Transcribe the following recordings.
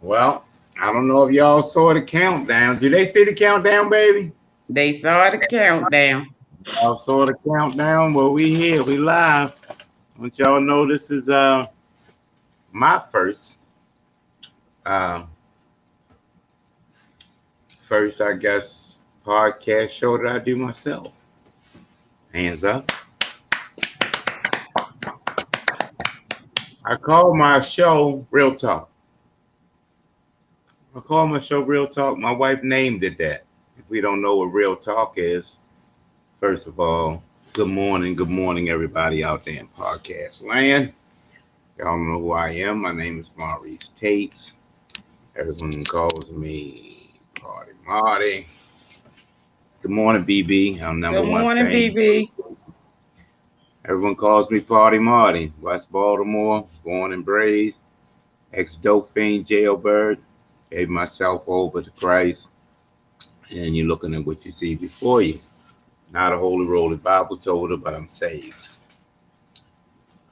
Well, I don't know if y'all saw the countdown. Did they see the countdown, baby? They saw the countdown. Y'all saw the countdown. Well, we here. We live. I want y'all know this is my uh first I guess podcast show that I do myself. Hands up. I call my show Real Talk. I call my show Real Talk. My wife named it that. If we don't know what Real Talk is, first of all, good morning, everybody out there in podcast land. Y'all know who I am. My name is Maurice Tates. Everyone calls me Party Marty. Good morning, BB. I'm number Good one morning, fan. BB. Everyone calls me Party Marty. West Baltimore, born and raised. Ex-dope fiend, jailbird. Gave myself over to Christ. And you're looking at what you see before you. Not a holy roly Bible toter, but I'm saved.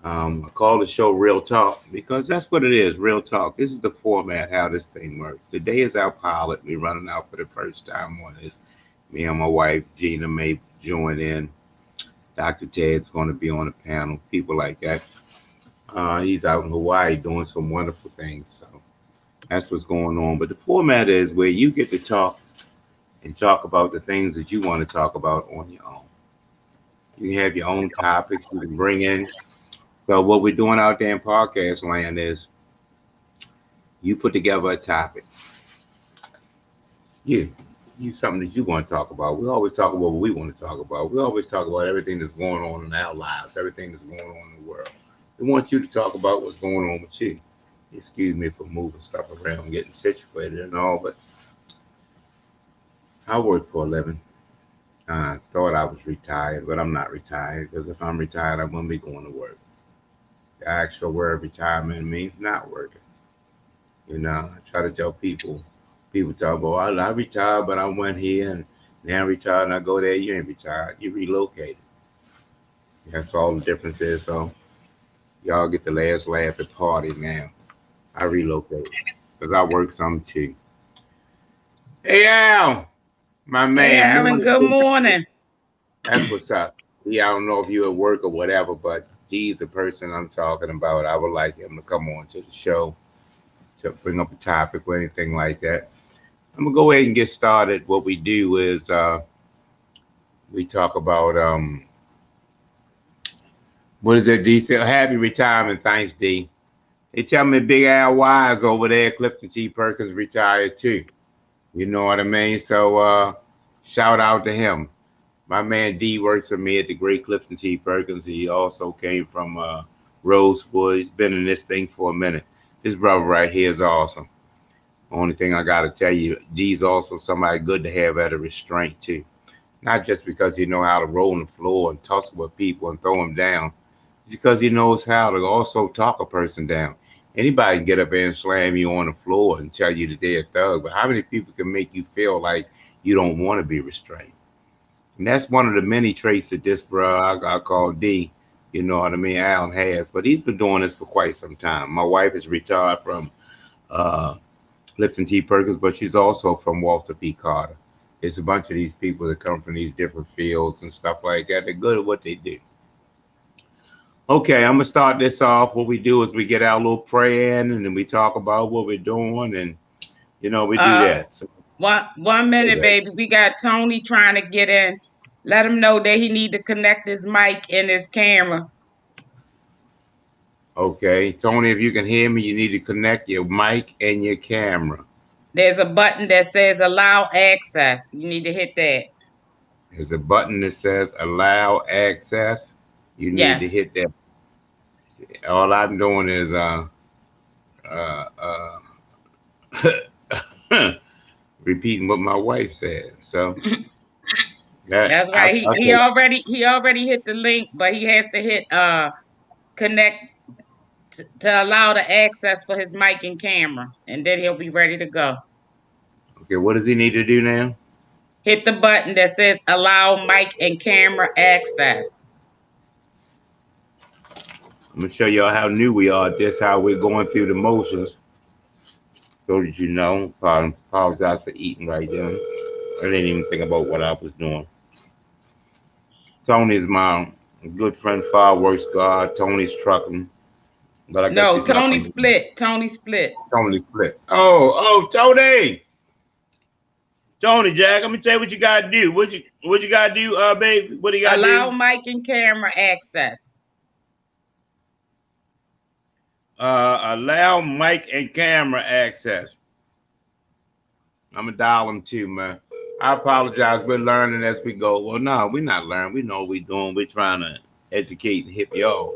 I call the show Real Talk because that's what it is, Real Talk. This is the format, how this thing works. Today is our pilot. We're running out for the first time on this. Me and my wife, Gina, may join in. Dr. Ted's going to be on the panel, people like that. He's out in Hawaii doing some wonderful things. So that's what's going on. But the format is where you get to talk and talk about the things that you want to talk about on your own. You have your own topics you can bring in. So what we're doing out there in podcast land is you put together a topic. You, you something that you want to talk about. We always talk about what we want to talk about. We always talk about everything that's going on in our lives, everything that's going on in the world. We want you to talk about what's going on with you. Excuse me for moving stuff around, getting situated and all, but I work for a living. I thought I was retired, but I'm not retired because if I'm retired, I wouldn't be going to work. The actual word retirement means not working. I try to tell people talk about, I retired, but I went here and now I'm retired and I go there. You ain't retired. You relocated. That's all the difference is. So y'all get the last laugh at party now. I relocated because I work some too. Hey, Al, my Hey, man, Alan, morning. good morning. That's what's up. Yeah, I don't know if you at work or whatever, but D's the person I'm talking about. I would like him to come on to the show to bring up a topic or anything like that. I'm gonna go ahead and get started. What we do is we talk about what is it, D? Say, happy retirement, thanks, D. They tell me Big Al Wise over there, Clifton T. Perkins retired too. You know what I mean? So shout out to him. My man D works for me at the Great Clifton T. Perkins. He also came from Rosewood. He's been in this thing for a minute. This brother right here is awesome. Only thing I gotta tell you, D's also somebody good to have at a restraint too. Not just because he know how to roll on the floor and tussle with people and throw them down. It's because he knows how to also talk a person down. Anybody can get up there and slam you on the floor and tell you that they're a thug, but how many people can make you feel like you don't want to be restrained? And that's one of the many traits that this bro I call D, you know what I mean, Alan has. But he's been doing this for quite some time. My wife is retired from uh, Lipton T. Perkins, but she's also from Walter P. Carter. It's a bunch of these people that come from these different fields and stuff like that. They're good at what they do. Okay, I'm gonna start this off. What we do is we get our little prayer in, and then we talk about what we're doing, and we do Uh, that. So, one minute, baby. We got Tony trying to get in. Let him know that he need to connect his mic and his camera. okay, Tony, if you can hear me, you need to connect your mic and your camera. There's a button that says allow access. You need to hit that. There's a button that says allow access. You need to Yes. hit that. All I'm doing is repeating what my wife said. So that That's right. He I he said, already he already hit the link, but he has to hit connect to allow the access for his mic and camera, and then he'll be ready to go. okay, what does he need to do now? Hit the button that says allow mic and camera access. I'm gonna show y'all how new we are. This how we're going through the motions. So that you know, apologize for eating right then. I didn't even think about what I was doing. Tony's my good friend, fireworks guard. Tony's trucking, but I guess No, he's not Tony from split. Tony split. Tony split. Oh, Tony. Tony Jack, let me tell you what you gotta do. What you gotta do, baby? What do you gotta Allow do? mic and camera access. Allow mic and camera access. I'm gonna dial them too, man. I apologize. We're learning as we go. Well, no, we're not learning. We know what we're doing. We're trying to educate and hip y'all.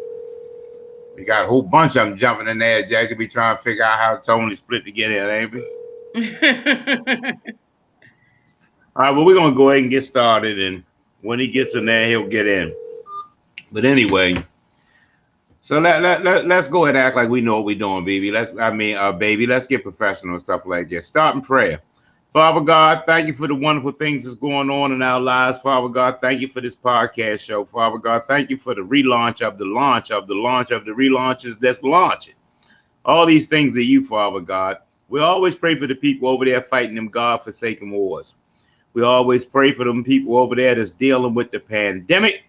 We got a whole bunch of them jumping in there, Jack, to be trying to figure out how Tony split to get in, ain't we? All right, well, we're gonna go ahead and get started, and when he gets in there, he'll get in. But anyway, so let's go ahead and act like we know what we're doing, baby. Baby, let's get professional and stuff like that. Start in prayer. Father God, thank you for the wonderful things that's going on in our lives. Father God, thank you for this podcast show. Father God, thank you for the relaunch of the launch of the launch of the relaunches that's launching. All these things are you, Father God. We always pray for the people over there fighting them God-forsaken wars. We always pray for them people over there that's dealing with the pandemic,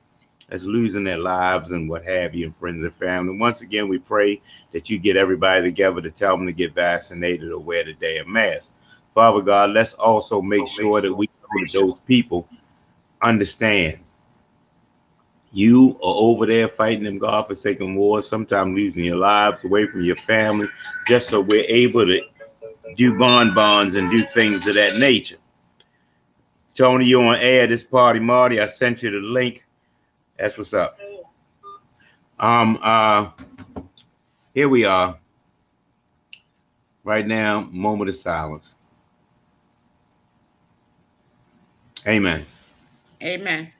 that's losing their lives and what have you, and friends and family. Once again, we pray that you get everybody together to tell them to get vaccinated or wear the damn mask. Father God, let's also make sure that we know that those people understand you are over there fighting them God-forsaken wars, sometimes losing your lives away from your family, just so we're able to do bonbons and do things of that nature. Tony, you on air this party, Marty. I sent you the link. That's what's up. Here we are. Right now, moment of silence. Amen. Amen.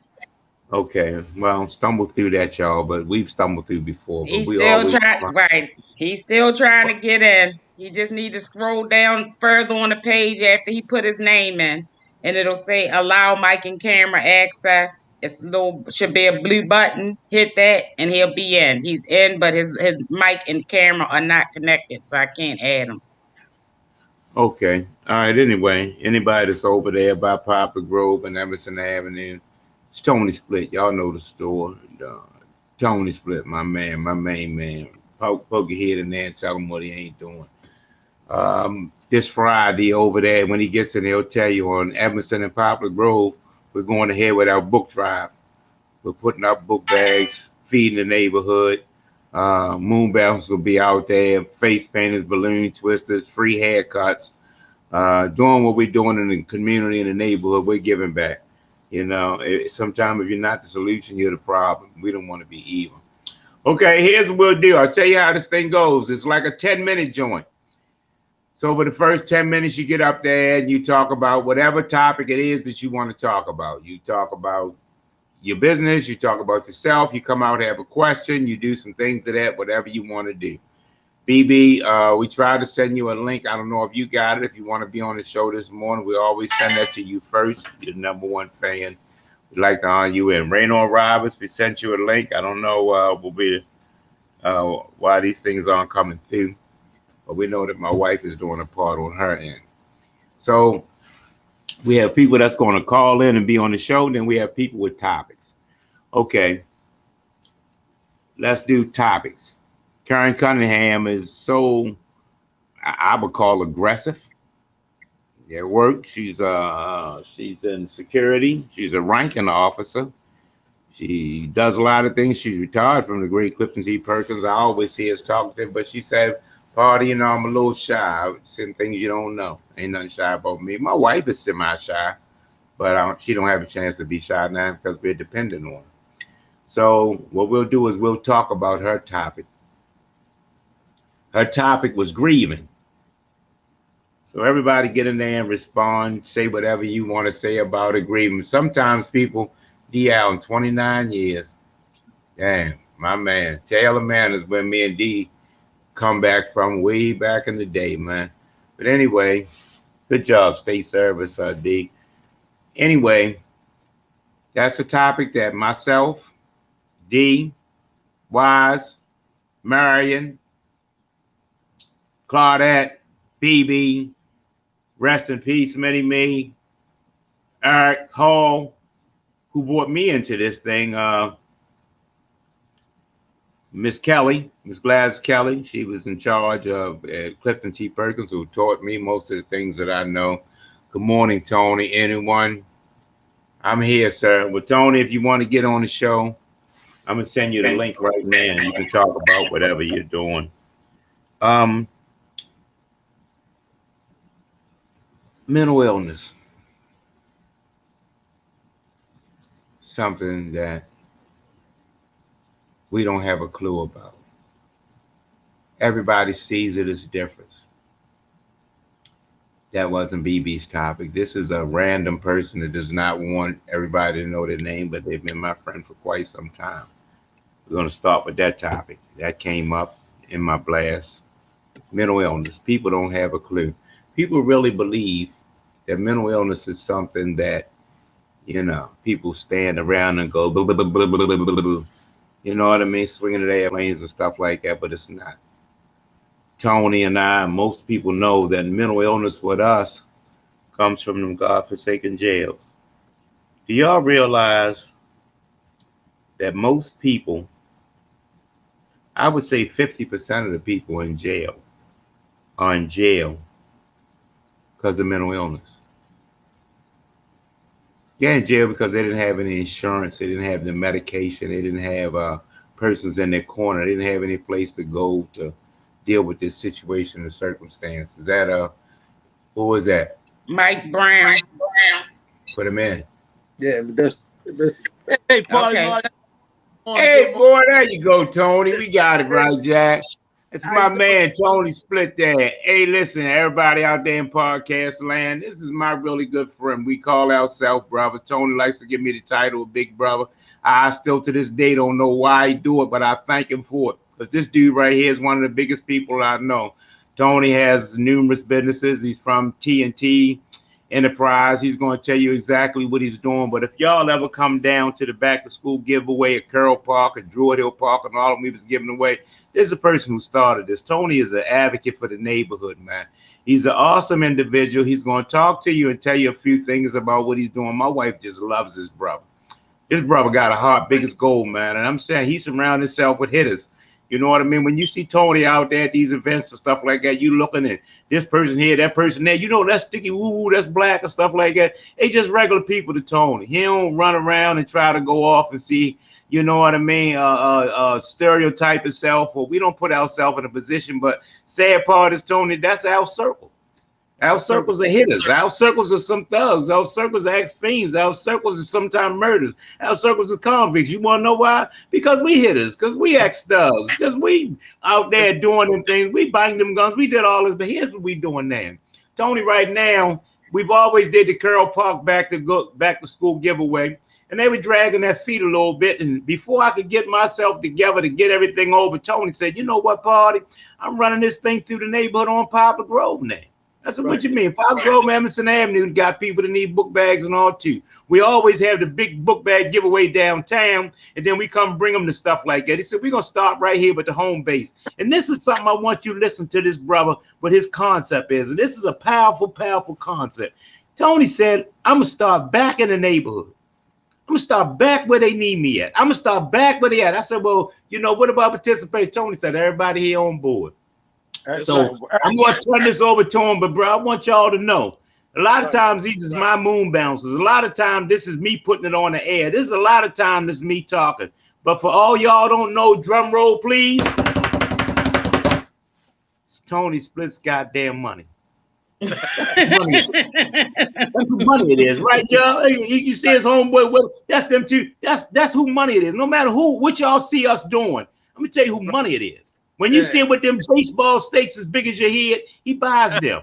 Okay, well, stumbled through that, y'all, but we've stumbled through before. But He's we still always trying, right? He's still trying to get in. He just need to scroll down further on the page after he put his name in, and it'll say allow mic and camera access. It's should be a blue button. Hit that, and he'll be in. He's in, but his mic and camera are not connected, so I can't add him. Okay. All right. Anyway, anybody that's over there by Poplar Grove and Emerson Avenue, it's Tony Split. Y'all know the store. Tony Split, my man, my main man. Poke your head in there and tell him what he ain't doing. This Friday over there, when he gets in, he'll tell you on Emerson and Poplar Grove, we're going ahead with our book drive. We're putting up book bags, feeding the neighborhood. Moon bouncers will be out there, face painters, balloon twisters, free haircuts, doing what we're doing in the community, in the neighborhood. We're giving back. You know, sometimes if you're not the solution, you're the problem. We don't want to be evil. Okay, here's what we'll do. I'll tell you how this thing goes. It's like a 10-minute joint. So for the first 10 minutes, you get up there and you talk about whatever topic it is that you want to talk about. You talk about your business, you talk about yourself, you come out, have a question, you do some things of that, whatever you want to do. BB, we tried to send you a link. I don't know if you got it. If you want to be on the show this morning, we always send that to you first. You're the #1 fan. We'd like to honor you. And Raynor Roberts, we sent you a link. I don't know why these things aren't coming through, but we know that my wife is doing a part on her end. So we have people that's going to call in and be on the show. Then we have people with topics. Okay, let's do topics. Karen Cunningham is so, I would call aggressive. At work, she's in security. She's a ranking officer. She does a lot of things. She's retired from the great Clifton T. Perkins. I always see us talking to her, but she said, "Party, you know, I'm a little shy. Some things you don't know. Ain't nothing shy about me." My wife is semi-shy, but she don't have a chance to be shy now because we're dependent on her. So what we'll do is we'll talk about her topic. Her topic was grieving. So everybody get in there and respond, say whatever you want to say about a grieving. Sometimes people, D. Allen, 29 years. Damn, my man. Taylor Man is when me and D come back from way back in the day, man. But anyway, good job, state service, D. Anyway, that's the topic that myself, D, Wise, Marion, Claudette, BB, rest in peace, Many Me, Eric Hall, who brought me into this thing. Miss Kelly, Miss Gladys Kelly, she was in charge of Clifton T. Perkins, who taught me most of the things that I know. Good morning, Tony. Anyone? I'm here, sir. Well, Tony, if you want to get on the show, I'm gonna send you the link right now. You can talk about whatever you're doing. Mental illness, something that we don't have a clue about. Everybody sees it as different. That wasn't BB's topic. This is a random person that does not want everybody to know their name, but they've been my friend for quite some time. We're going to start with that topic. That came up in my blast. Mental illness. People don't have a clue. People really believe that mental illness is something that, you know, people stand around and go, blah, blah, blah, blah, blah, blah, blah, blah. You know what I mean? Swinging the airplanes and stuff like that, but it's not. Tony and I, most people know that mental illness with us comes from them godforsaken jails. Do y'all realize that most people, I would say 50% of the people in jail are in jail because of mental illness? They're in jail because they didn't have any insurance, they didn't have the medication, they didn't have persons in their corner, they didn't have any place to go to deal with this situation and circumstance. Is that who was that? Mike Brown. Put him in. Yeah, that's hey, Paulie, okay. Hey, boy, there you go, Tony. We got it right, Jack. It's my man, Tony Split there. Hey, listen, everybody out there in podcast land, this is my really good friend. We call ourselves brother. Tony likes to give me the title of Big Brother. I still to this day don't know why he do it, but I thank him for it. Because this dude right here is one of the biggest people I know. Tony has numerous businesses. He's from TNT Enterprise. He's going to tell you exactly what he's doing. But if y'all ever come down to the back to school giveaway at Carroll Park, at Druid Hill Park, and all of them he was giving away, there's a person who started this. Tony is an advocate for the neighborhood, man. He's an awesome individual. He's going to talk to you and tell you a few things about what he's doing. My wife just loves his brother. His brother got a heart big as gold, man. And I'm saying he surrounded himself with hitters. You know what I mean? When you see Tony out there at these events and stuff like that, you looking at this person here, that person there, you know, that's sticky, woo, that's black and stuff like that. They just regular people to Tony. He don't run around and try to go off and see, you know what I mean, stereotype himself, or we don't put ourselves in a position. But sad part is, Tony, that's our circle. Our circles are hitters. Our circles are some thugs. Our circles are ex-fiends. Our circles are sometimes murders. Our circles are convicts. You want to know why? Because we hitters. Because we ex-thugs. Because we out there doing them things. We bang them guns. We did all this. But here's what we doing now. Tony, right now, we've always did the Carroll Park back to school giveaway. And they were dragging their feet a little bit. And before I could get myself together to get everything over, Tony said, you know what, Party? I'm running this thing through the neighborhood on Poplar Grove now. I said, what you mean? Poplar Grove, Emerson Avenue got people that need book bags and all too. We always have the big book bag giveaway downtown, and then we come bring them to stuff like that. He said, we're going to start right here with the home base. And this is something I want you to listen to this brother, what his concept is. And this is a powerful, powerful concept. Tony said, I'm going to start back in the neighborhood. I'm going to start back where they need me at. I'm going to start back where they at. I said, well, you know, what about participate? Tony said, everybody here on board. So I'm going to turn this over to him, but bro, I want y'all to know, a lot of times these is my moon bouncers. A lot of times this is me putting it on the air. This is a lot of time this is me talking. But for all y'all don't know, drum roll, please. It's Tony Split's goddamn money. That's who money it is, right, y'all? You see his homeboy, well, that's them two. That's who money it is. No matter what y'all see us doing, let me tell you who money it is. When you see him with them baseball stakes as big as your head, he buys them.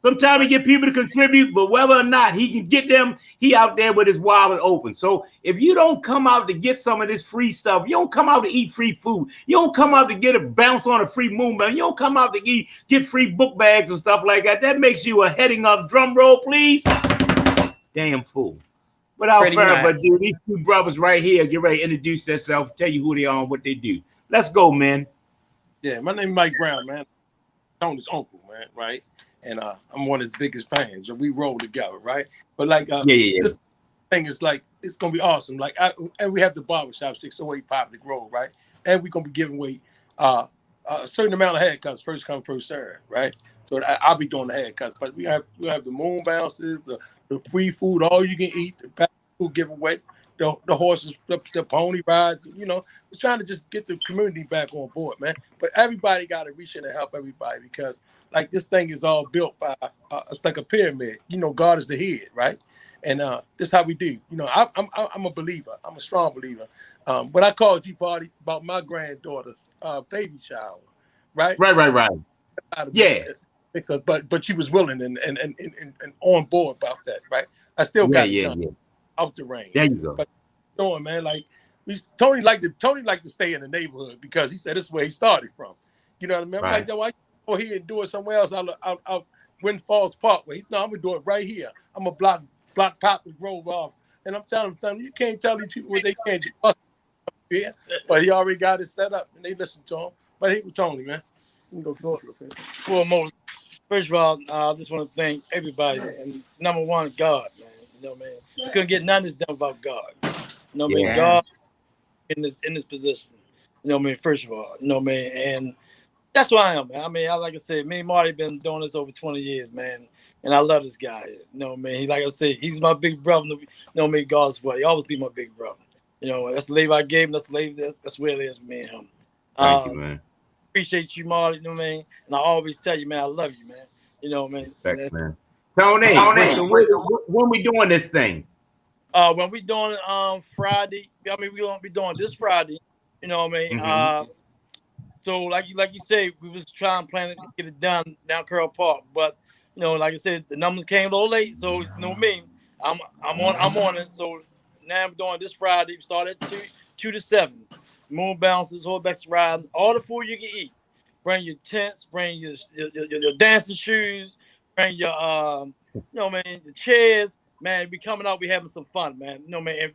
Sometimes he get people to contribute, but whether or not he can get them, he out there with his wallet open. So if you don't come out to get some of this free stuff, you don't come out to eat free food, you don't come out to get a bounce on a free moon bell, you don't come out to get free book bags and stuff like that, that makes you a heading up, drum roll, please. Damn fool. Without further ado, these two brothers right here get ready to introduce themselves, tell you who they are and what they do. Let's go, man. Yeah, my name is Mike Brown, man. Tony's uncle, man, right? and I'm one of his biggest fans. We roll together, right? But like, Yeah. this thing is like, it's gonna be awesome. Like, and we have the barbershop 608 Public Road, right? And we're gonna be giving away a certain amount of haircuts, first come, first serve, right? So I'll be doing the haircuts, but we have the moon bounces, the free food, all you can eat, the back food giveaway, the horses, the pony rides. You know, we're trying to just get the community back on board, man. But everybody got to reach in and help everybody, because like this thing is all built by it's like a pyramid. You know, God is the head, right? And this is how we do. You know, I'm a believer. I'm a strong believer. But I called G Party about my granddaughter's baby shower, right? Right. Yeah. But she was willing and on board about that, right? I still got it done out the rain. There you go. But doing, man, like Tony liked to stay in the neighborhood, because he said this is where he started from. You know what I mean? I'm like, why you go here and do it somewhere else? I'll Wind Falls Parkway. No, I'm gonna do it right here. I'm gonna block Poplar Grove off, and I'm telling them, you can't tell these people what they can't do. Yeah, but he already got it set up, and they listen to him. But he was Tony, man. You can go Foremost, first of all, I just want to thank everybody, and number one, God, man. You know, man, we couldn't get none of this done without God. You know, man, God in this position. You know, man. First of all, you know, man, and that's why I am, man. I mean, like I said, me and Marty been doing this over 20 years, man, and I love this guy. You know, man. He, like I said, he's my big brother. You know, me, God's way. He always be my big brother. You know, that's the label I gave him. That's the label. That's where it is with me and him. Thank you, man. Appreciate you, Marty. You know what I mean? And I always tell you, man, I love you, man. You know, man. Respect, man. Tony, when we doing this thing? When we doing Friday. I mean, we gonna be doing this Friday. You know what I mean? So like you say, we was trying to plan it to get it done down Curl Park, but you know, like I said, the numbers came a little late. So you know me, I'm on it. So now I'm doing this Friday. We start at 2 to 7. Moon bounces, horseback riding, all the food you can eat. Bring your tents, bring your dancing shoes, bring your you know, man, the chairs. Man, we coming out, we having some fun, man. You know, man, and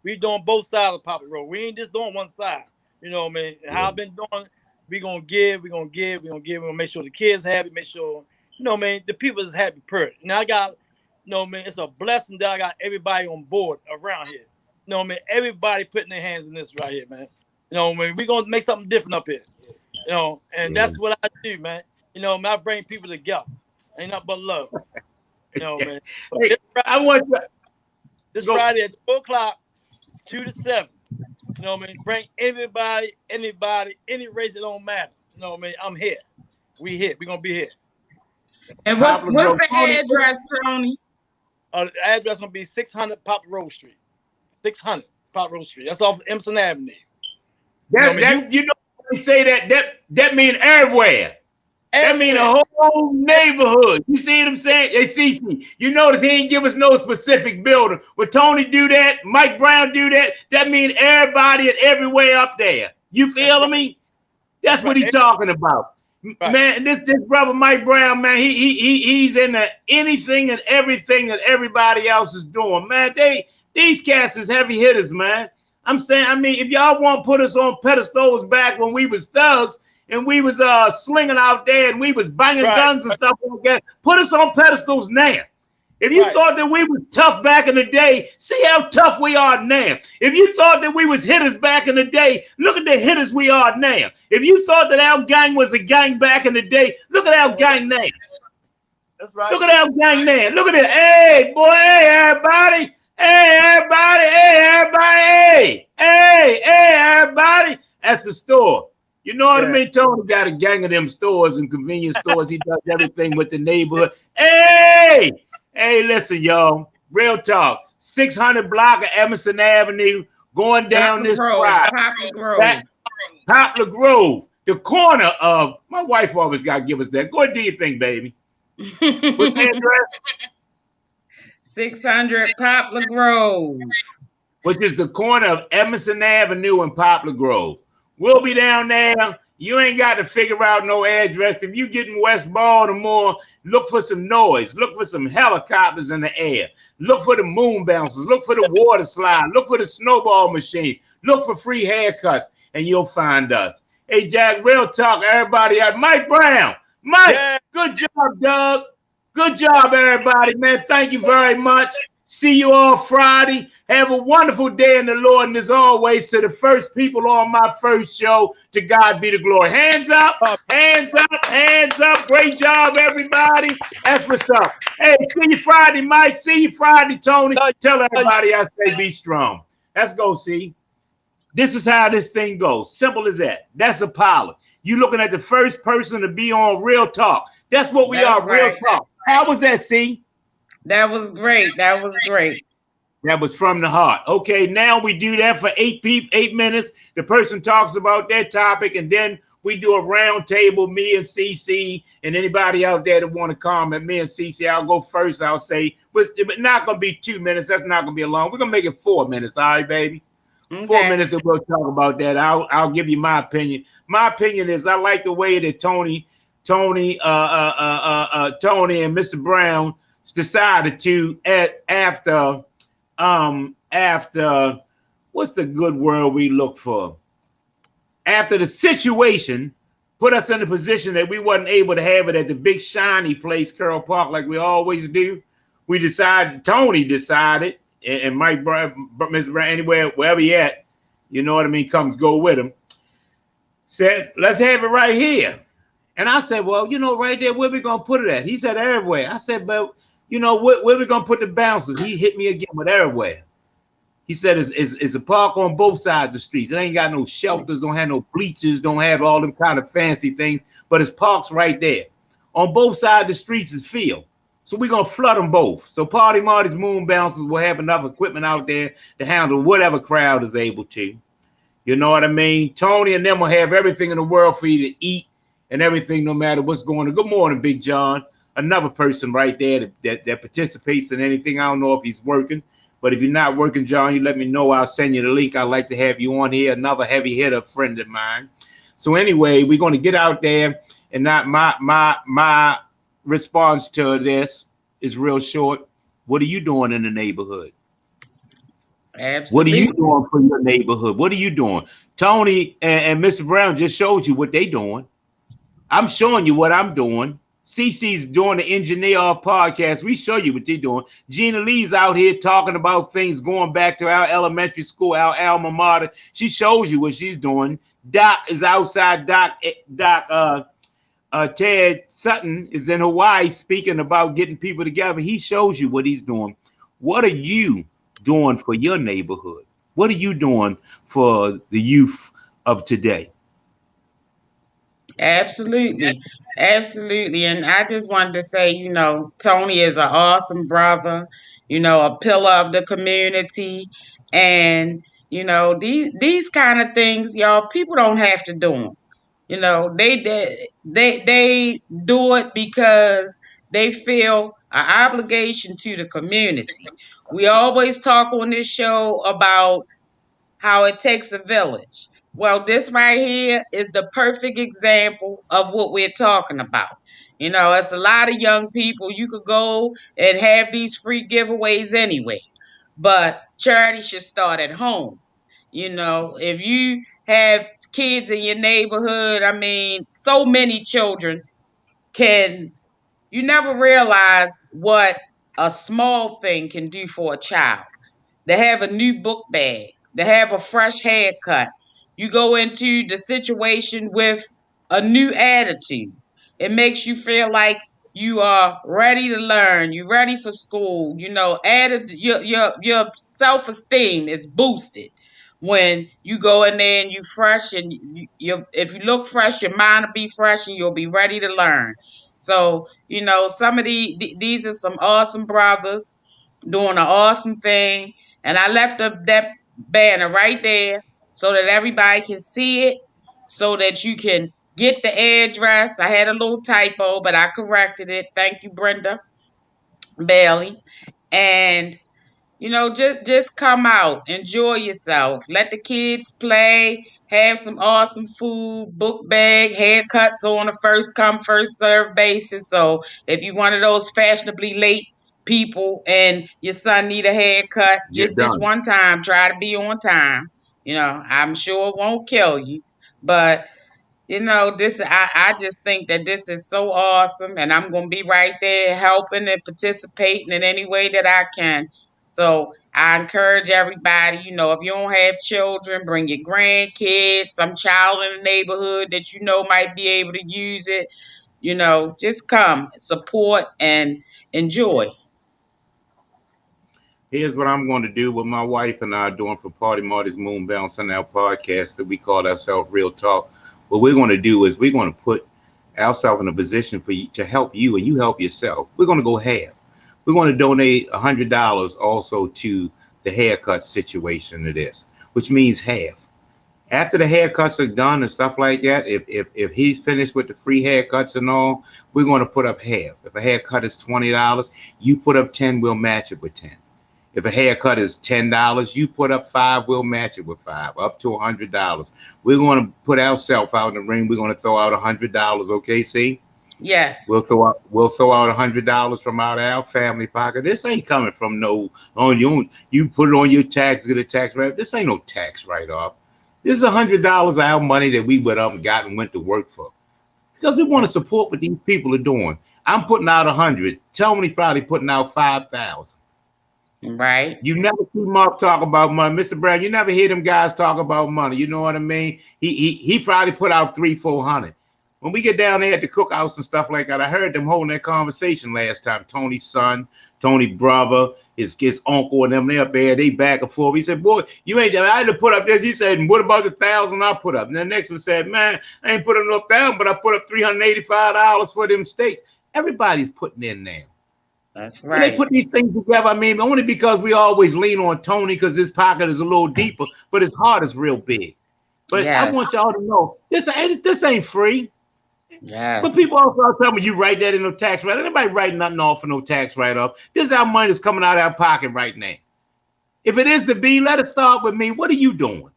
we doing both sides of Poplar Road. We ain't just doing one side. You know, man. And how I've been doing, we're gonna make sure the kids happy, make sure, you know, man, the people is happy period. Now I got, you know, man, it's a blessing that I got everybody on board around here. You know, man, everybody putting their hands in this right here, man. You know, man, we're gonna make something different up here. You know, and that's what I do, man. You know, man, I bring people together. Ain't nothing but love. You know, man. Hey, I want to this Friday at 2 o'clock, 2 to 7. You know what I mean? Bring anybody, any race, it don't matter. You know what I mean? I'm here. We here. We're gonna be here. And what's the address, Tony? The address gonna be 600 Pop Road Street. 600 Pop Road Street. That's off Emerson Avenue. You know, we say that mean everywhere. That mean a whole neighborhood. You see what I'm saying? Hey, CC, you notice he ain't give us no specific building. When Tony do that, Mike Brown do that, that mean everybody and everywhere up there. You feel me? That's what he's talking about. Right. Man, this brother Mike Brown, man, he's into anything and everything that everybody else is doing. Man, these cats is heavy hitters, man. I'm saying, I mean, if y'all want to put us on pedestals back when we was thugs, and we was slinging out there and we was banging guns and stuff like that, put us on pedestals now. If you thought that we was tough back in the day, see how tough we are now. If you thought that we was hitters back in the day, look at the hitters we are now. If you thought that our gang was a gang back in the day, look at our gang now. That's right. Look at our gang now. Look at it. Hey, boy, hey, everybody. Hey, everybody. Hey, everybody. Hey, everybody. That's the store. You know what I mean? Tony got a gang of them stores and convenience stores. He does everything with the neighborhood. Hey, listen, y'all. Real talk. 600 block of Emerson Avenue, going down this drive. Poplar Grove. The corner of, my wife always got to give us that. Go ahead, do your thing, baby. What's the address? 600 Poplar Grove. Which is the corner of Emerson Avenue and Poplar Grove. We'll be down there. You ain't got to figure out no address. If you get in West Baltimore, look for some noise. Look for some helicopters in the air. Look for the moon bouncers. Look for the water slide. Look for the snowball machine. Look for free haircuts, and you'll find us. Hey, Jack, real talk, everybody. Mike Brown. Mike, Yeah. good job, Doug. Good job, everybody, man. Thank you very much. See you all Friday. Have a wonderful day in the Lord. And as always, to the first people on my first show, to God be the glory. Hands up, hands up, hands up. Great job, everybody. That's what's up. Hey, see you Friday, Mike. See you Friday, Tony. Tell everybody I say be strong. Let's go, see. This is how this thing goes. Simple as that. That's a pilot. You looking at the first person to be on Real Talk. That's what we are, Real Talk. How was that, see? That was great. That was great. That was from the heart. Okay, now we do that for 8 minutes. The person talks about their topic, and then we do a round table, me and CC, and anybody out there that want to comment. Me and CC, I'll go first. I'll say, but not going to be 2 minutes. That's not going to be long. We're going to make it 4 minutes. All right, baby? Okay. 4 minutes and we'll talk about that. I'll give you my opinion. My opinion is I like the way that Tony and Mr. Brown decided to after what's the good word we look for? After the situation put us in a position that we wasn't able to have it at the big shiny place, Carroll Park, like we always do. We decided, Tony decided, and Mike Brown, Mr. Brown, anywhere, wherever he at, you know what I mean, comes go with him. Said, let's have it right here. And I said, well, you know, right there, where we gonna put it at? He said, everywhere. I said, but you know, where we gonna put the bouncers? He hit me again with everywhere. He said, it's a park on both sides of the streets. It ain't got no shelters, don't have no bleachers, don't have all them kind of fancy things, but it's parks right there. On both sides of the streets is field. So we're going to flood them both. So Party Marty's Moon Bouncers will have enough equipment out there to handle whatever crowd is able to. You know what I mean? Tony and them will have everything in the world for you to eat and everything, no matter what's going on. Good morning, Big John. Another person right there that participates in anything. I don't know if he's working, but if you're not working, John, you let me know. I'll send you the link. I'd like to have you on here. Another heavy hitter friend of mine. So anyway, we're going to get out there, and not my response to this is real short. What are you doing in the neighborhood? Absolutely. What are you doing for your neighborhood? What are you doing? Tony and Mr. Brown just showed you what they doing. I'm showing you what I'm doing. CC's doing the Engineer podcast. We show you what they're doing. Gina Lee's out here talking about things going back to our elementary school, our alma mater. She shows you what she's doing. Doc is outside. Ted Sutton is in Hawaii speaking about getting people together. He shows you what he's doing. What are you doing for your neighborhood? What are you doing for the youth of today? Absolutely. Absolutely. And I just wanted to say, you know, Tony is an awesome brother, you know, a pillar of the community. And, you know, these kind of things, y'all, people don't have to do them. You know, they do it because they feel an obligation to the community. We always talk on this show about how it takes a village. Well, this right here is the perfect example of what we're talking about. You know, it's a lot of young people. You could go and have these free giveaways anyway, but charity should start at home. You know, if you have kids in your neighborhood, I mean, so many children you never realize what a small thing can do for a child. They have a new book bag. They have a fresh haircut. You go into the situation with a new attitude. It makes you feel like you are ready to learn. You're ready for school. You know, your self-esteem is boosted when you go in there and you fresh, and if you look fresh, your mind will be fresh and you'll be ready to learn. So, you know, some of these are some awesome brothers doing an awesome thing. And I left that banner right there so that everybody can see it, so that you can get the address. I had a little typo, but I corrected it. Thank you, Brenda Bailey. And you know, just come out, enjoy yourself, let the kids play, have some awesome food, book bag, haircuts on a first come, first serve basis. So if you're one of those fashionably late people and your son need a haircut, just this one time, try to be on time. You know, I'm sure it won't kill you, but you know, I just think that this is so awesome, and I'm gonna be right there helping and participating in any way that I can. So I encourage everybody, you know, if you don't have children, bring your grandkids, some child in the neighborhood that you know might be able to use it. You know, just come, support, and enjoy. Here's what I'm going to do, what my wife and I are doing for Party Marty's Moon Bounce on our podcast that we call ourselves Real Talk. What we're going to do is we're going to put ourselves in a position for you to help you, and you help yourself. We're going to go half. We're going to donate $100 also to the haircut situation of this, which means half. After the haircuts are done and stuff like that, if he's finished with the free haircuts and all, we're going to put up half. If a haircut is $20, you put up 10, we'll match it with 10. If a haircut is $10, you put up 5, we'll match it with 5, up to $100. We're going to put ourselves out in the ring. We're going to throw out $100. Okay, see? Yes. We'll throw out $100 from out of our family pocket. This ain't coming from no, oh, you put it on your tax, get a tax write. This ain't no tax write-off. This is $100 of our money that we went up and got and went to work for. Because we want to support what these people are doing. I'm putting out 100. Tony probably putting out 5,000. Right. You never see Mark talk about money. Mr. Brown, you never hear them guys talk about money. You know what I mean? He probably put out 300-400. When we get down there at the cookhouse and stuff like that, I heard them holding that conversation last time. Tony's son, Tony's brother, his uncle, and them, they up there, they back and forth. He said, boy, you ain't, I had to put up this. He said, and what about the 1,000 I put up? And the next one said, man, I ain't put up no 1,000, but I put up $385 for them steaks. Everybody's putting in there. That's right. When they put these things together, I mean, only because we always lean on Tony because his pocket is a little deeper, but his heart is real big. But yes. I want y'all to know, this ain't free. Yes. But people also tell me you write that in no tax write-off. Anybody writing nothing off for no tax write-off. This is how money is coming out of our pocket right now. If it is to be, let it start with me. What are you doing?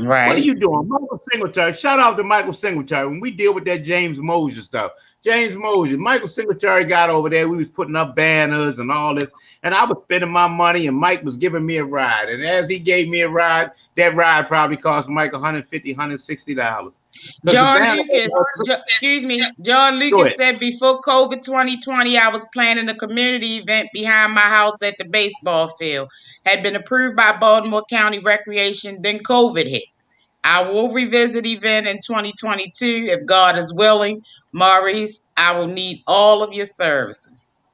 Right. What are you doing? Michael Singletary. Shout out to Michael Singletary. When we deal with that James Mosier stuff. James Mosier, Michael Singletary got over there. We was putting up banners and all this. And I was spending my money and Mike was giving me a ride. And as he gave me a ride, that ride probably cost Mike $150, $160. John Lucas said before COVID 2020, I was planning a community event behind my house at the baseball field. Had been approved by Baltimore County Recreation, then COVID hit. I will revisit event in 2022 if God is willing. Maurice, I will need all of your services.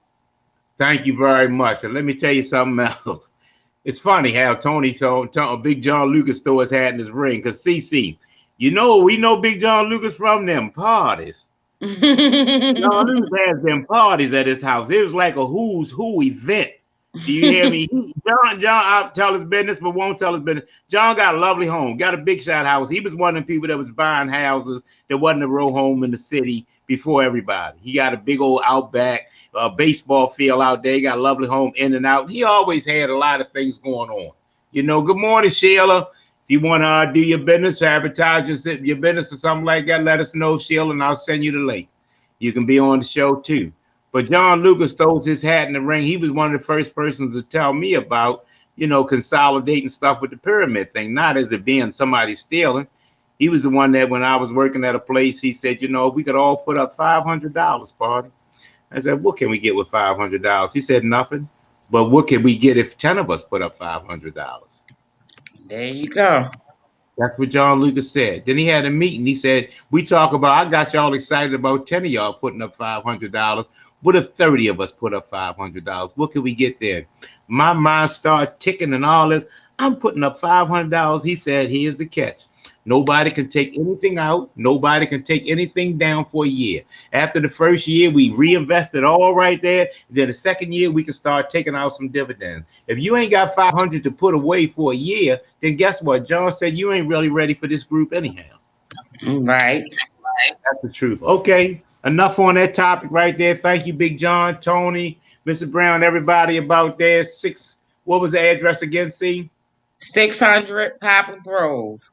Thank you very much. And let me tell you something else. It's funny how Tony told Big John Lucas throw his hat in his ring because CC, you know, we know Big John Lucas from them parties. John Lucas has them parties at his house. It was like a who's who event. Do you hear me? John, I'll tell his business, but won't tell his business. John got a lovely home, got a big shot house. He was one of the people that was buying houses that wasn't a row home in the city before everybody. He got a big old outback baseball field out there. He got a lovely home in and out. He always had a lot of things going on. You know, good morning, Sheila. If you want to do your business, advertise your business or something like that, let us know, Sheila, and I'll send you the link. You can be on the show too. But John Lucas throws his hat in the ring. He was one of the first persons to tell me about, you know, consolidating stuff with the pyramid thing, not as it being somebody stealing. He was the one that when I was working at a place, he said, you know, we could all put up $500, Party. I said, what can we get with $500? He said, nothing. But what can we get if 10 of us put up $500? There you go. That's what John Lucas said. Then he had a meeting. He said, we talk about, I got y'all excited about 10 of y'all putting up $500. What if 30 of us put up $500? What could we get there? My mind started ticking and all this. I'm putting up $500. He said, here's the catch. Nobody can take anything out. Nobody can take anything down for a year. After the first year, we reinvested all right there. Then the second year, we can start taking out some dividends. If you ain't got $500 to put away for a year, then guess what? John said you ain't really ready for this group anyhow. Right. That's the truth. Okay. Enough on that topic right there. Thank you, Big John, Tony, Mr. Brown, everybody about there. What was the address again, C? 600 Poplar Grove.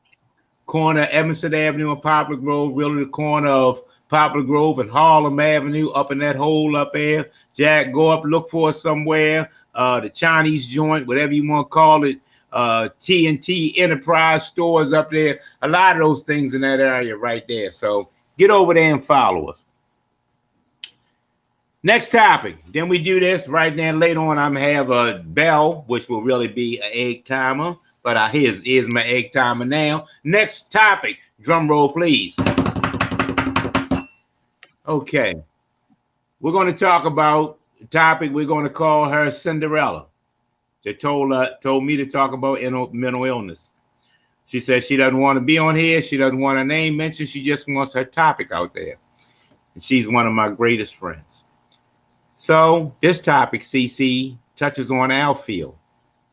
Corner Evanston Avenue and Poplar Grove, really the corner of Poplar Grove and Harlem Avenue, up in that hole up there. Jack, go up, look for us somewhere. The Chinese joint, whatever you want to call it. TNT Enterprise stores up there. A lot of those things in that area right there. So get over there and follow us. Next topic. Then we do this right now. Later on, I'm gonna have a bell, which will really be an egg timer. But here's my egg timer now. Next topic. Drum roll, please. Okay. We're going to talk about the topic. We're going to call her Cinderella. They told me to talk about mental illness. She said she doesn't want to be on here. She doesn't want her name mentioned. She just wants her topic out there. And she's one of my greatest friends. So this topic, CC, touches on our field.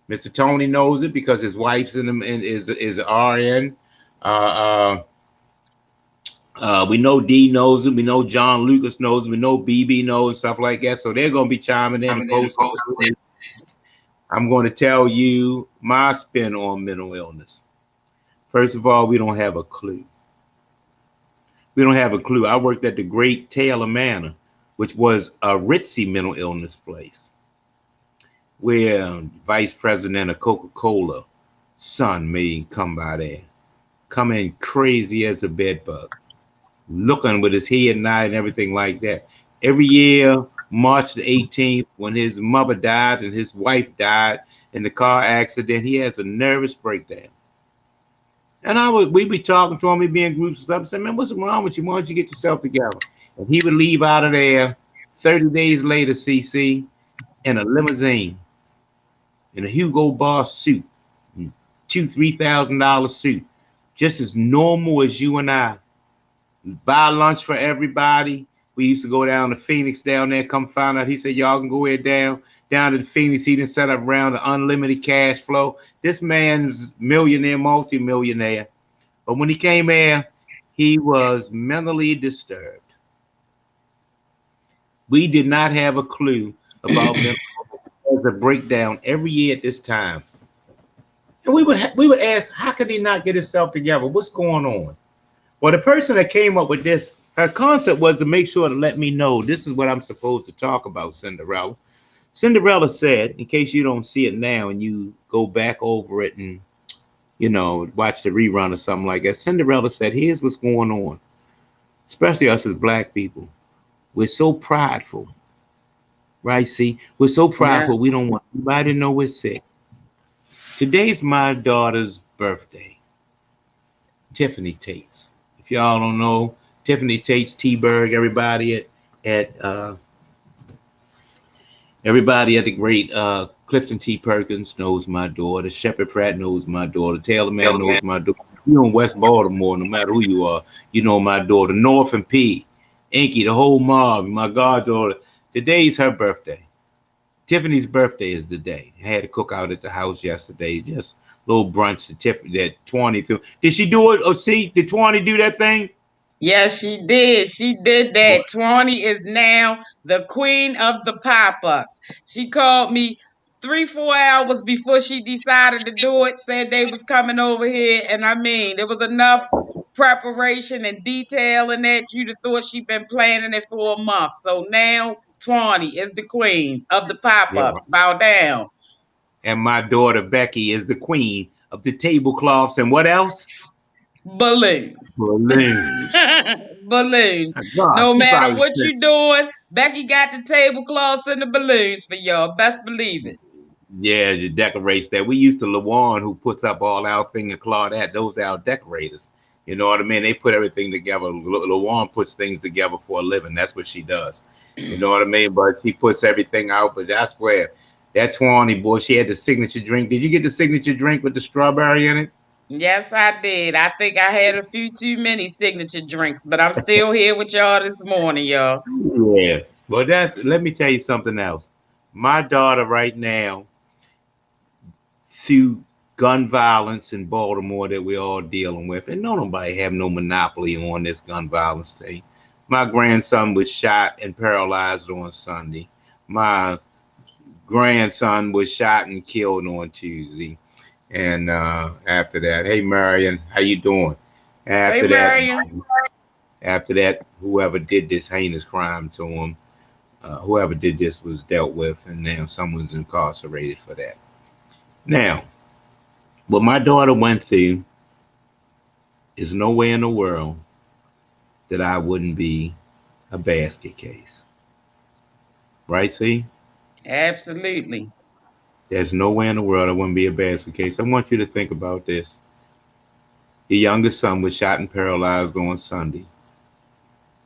Mr. Tony knows it because his wife's is RN. We know D knows it. We know John Lucas knows it. We know BB knows and stuff like that. So they're going to be chiming in. I'm going to tell you my spin on mental illness. First of all, we don't have a clue. We don't have a clue. I worked at the Great Taylor Manor, which was a ritzy mental illness place, where Vice President of Coca-Cola son may come by there, coming crazy as a bedbug, looking with his head nod and everything like that. Every year, March the 18th, when his mother died and his wife died in the car accident, he has a nervous breakdown. And we'd be talking to him, we'd be in groups and stuff, and say, man, what's wrong with you? Why don't you get yourself together? And he would leave out of there 30 days later, CC, in a limousine, in a Hugo Boss suit, $2,000-$3,000 suit, just as normal as you and I. Buy lunch for everybody. We used to go down to Phoenix down there, come find out. He said, y'all can go here down to the Phoenix. He didn't set up around the unlimited cash flow. This man's millionaire, multi-millionaire. But when he came here, he was mentally disturbed. We did not have a clue about mental illness. A breakdown every year at this time. And we would ask, how could he not get himself together? What's going on? Well, the person that came up with this, her concept was to make sure to let me know this is what I'm supposed to talk about, Cinderella. Cinderella said, in case you don't see it now and you go back over it and, you know, watch the rerun or something like that, Cinderella said, here's what's going on, especially us as Black people. We're so prideful, right? See, we're so prideful, we don't want anybody to know we're sick. Today's my daughter's birthday, Tiffany Tates. If y'all don't know, Tiffany Tates, T-Berg, everybody at the great Clifton T. Perkins knows my daughter. Shepard Pratt knows my daughter. Taylor Man knows my daughter. You in West Baltimore, no matter who you are, you know my daughter. North and P, Inky, the whole mob, my goddaughter. Today's her birthday. Tiffany's birthday is the day. I had to cook out at the house yesterday, just a little brunch to Tiffany that 20 through. Did she do it? Oh, see, did 20 do that thing? Yes, she did. She did that. 20 is now the queen of the pop-ups. She called me 3-4 hours before she decided to do it, said they was coming over here. And I mean, there was enough preparation and detail in that you'd have thought she'd been planning it for a month. So now 20 is the queen of the pop-ups. Bow down. And my daughter Becky is the queen of the tablecloths and what else? Balloons. Balloons. Balloons. God, no matter what you're doing, Becky got the tablecloths and the balloons for y'all. Best believe it. Yeah, she decorates that. We used to LaJuan, who puts up all our thing and Claudette. Those are our decorators. You know what I mean? They put everything together. LaJuan puts things together for a living. That's what she does. You know what I mean? But she puts everything out. But that's where that 20, boy, she had the signature drink. Did you get the signature drink with the strawberry in it? Yes, I did. I think I had a few too many signature drinks, but I'm still here with y'all this morning, y'all. Yeah. Well, let me tell you something else. My daughter right now, through gun violence in Baltimore that we're all dealing with, and nobody have no monopoly on this gun violence thing. My grandson was shot and paralyzed on Sunday. My grandson was shot and killed on Tuesday. And after that, hey Marion, how you doing? After that, whoever did this heinous crime to him, whoever did this was dealt with, and now someone's incarcerated for that. Now, What my daughter went through is no way in the world that I wouldn't be a basket case. Right, see? Absolutely. There's no way in the world I wouldn't be a basket case. I want you to think about this. Your youngest son was shot and paralyzed on Sunday.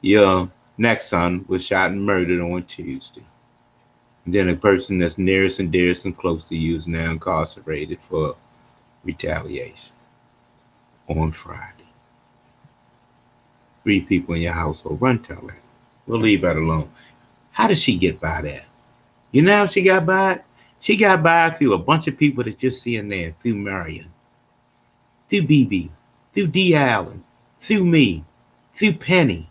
Your next son was shot and murdered on Tuesday. And then a person that's nearest and dearest and close to you is now incarcerated for retaliation on Friday. 3 people in your household. Run tell that. We'll leave that alone. How did she get by that? You know how she got by? She got by through a bunch of people that just see in there, through Marion, through BB, through D. Allen, through me, through Penny.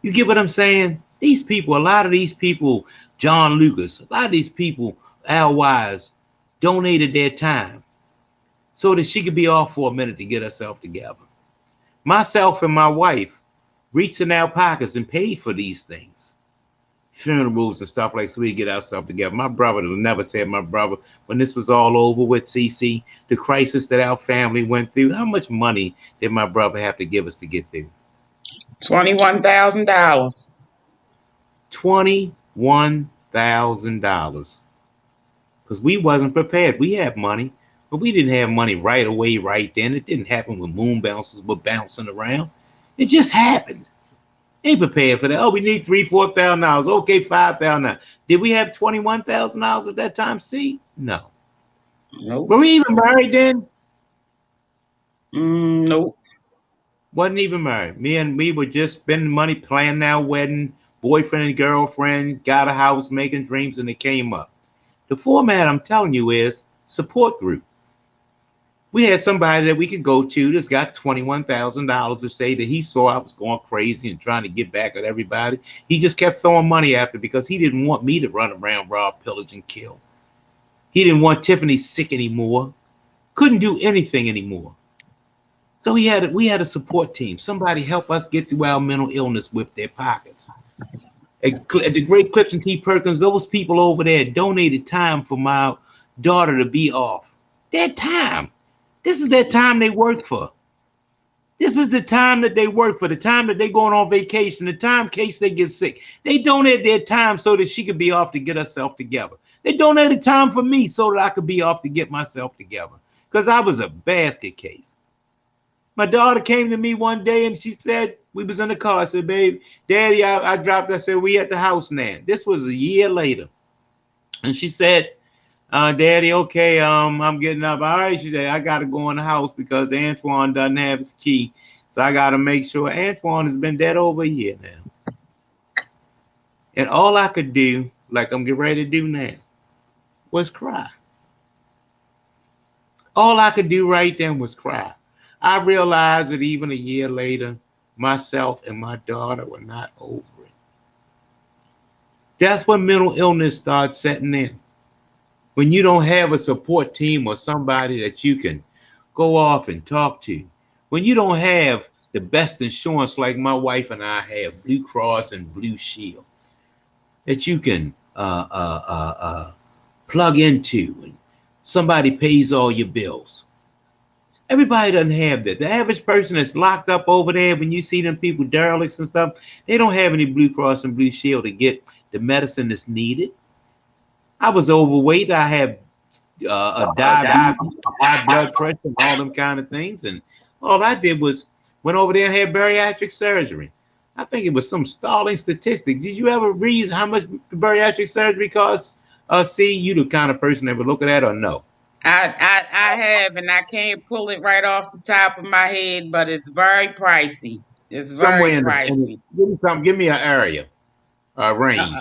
You get what I'm saying? These people, a lot of these people, John Lucas, a lot of these people, Al Wise, donated their time so that she could be off for a minute to get herself together. Myself and my wife reached in our pockets and paid for these things. Funerals and stuff like so we get ourselves together. My brother never said, my brother, when this was all over with CC, the crisis that our family went through, how much money did my brother have to give us to get through? $21,000. $21,000. Because we wasn't prepared. We had money, but we didn't have money right away, right then. It didn't happen when moon bouncers were bouncing around. It just happened. Ain't prepared for that. Oh, we need $3,000, $4,000. Okay, $5,000. Did we have $21,000 at that time? See, no. Nope. Were we even married then? Nope. Wasn't even married. Me and we were just spending money, planning our wedding, boyfriend and girlfriend, got a house, making dreams, and it came up. The format I'm telling you is support group. We had somebody that we could go to that's got $21,000 to say that he saw I was going crazy and trying to get back at everybody. He just kept throwing money after because he didn't want me to run around, rob, pillage, and kill. He didn't want Tiffany sick anymore. Couldn't do anything anymore. So we had a support team. Somebody help us get through our mental illness with their pockets. At the great Clifton T. Perkins, those people over there donated time for my daughter to be off. Their time. This is their time they work for. This is the time that they work for, the time that they're going on vacation, the time in case they get sick. They donated their time so that she could be off to get herself together. They donated time for me so that I could be off to get myself together because I was a basket case. My daughter came to me one day and she said, we was in the car. I said, babe, Daddy, I dropped. I said, we at the house now. This was a year later. And she said, Daddy, okay, I'm getting up. All right, she said, I got to go in the house because Antoine doesn't have his key. So I got to make sure. Antoine has been dead over a year now. And all I could do, like I'm getting ready to do now, was cry. All I could do right then was cry. I realized that even a year later, myself and my daughter were not over it. That's when mental illness starts setting in. When you don't have a support team or somebody that you can go off and talk to. When you don't have the best insurance like my wife and I have, Blue Cross and Blue Shield, that you can plug into and somebody pays all your bills. Everybody doesn't have that. The average person that's locked up over there, when you see them people, derelicts and stuff, they don't have any Blue Cross and Blue Shield to get the medicine that's needed. I was overweight. I had diabetes, high blood pressure, and all them kind of things. And all I did was went over there and had bariatric surgery. I think it was some stalling statistic. Did you ever read how much bariatric surgery costs? See, you the kind of person that would look at that or no? I have, and I can't pull it right off the top of my head, but it's very pricey. It's very pricey. Give me an area, range.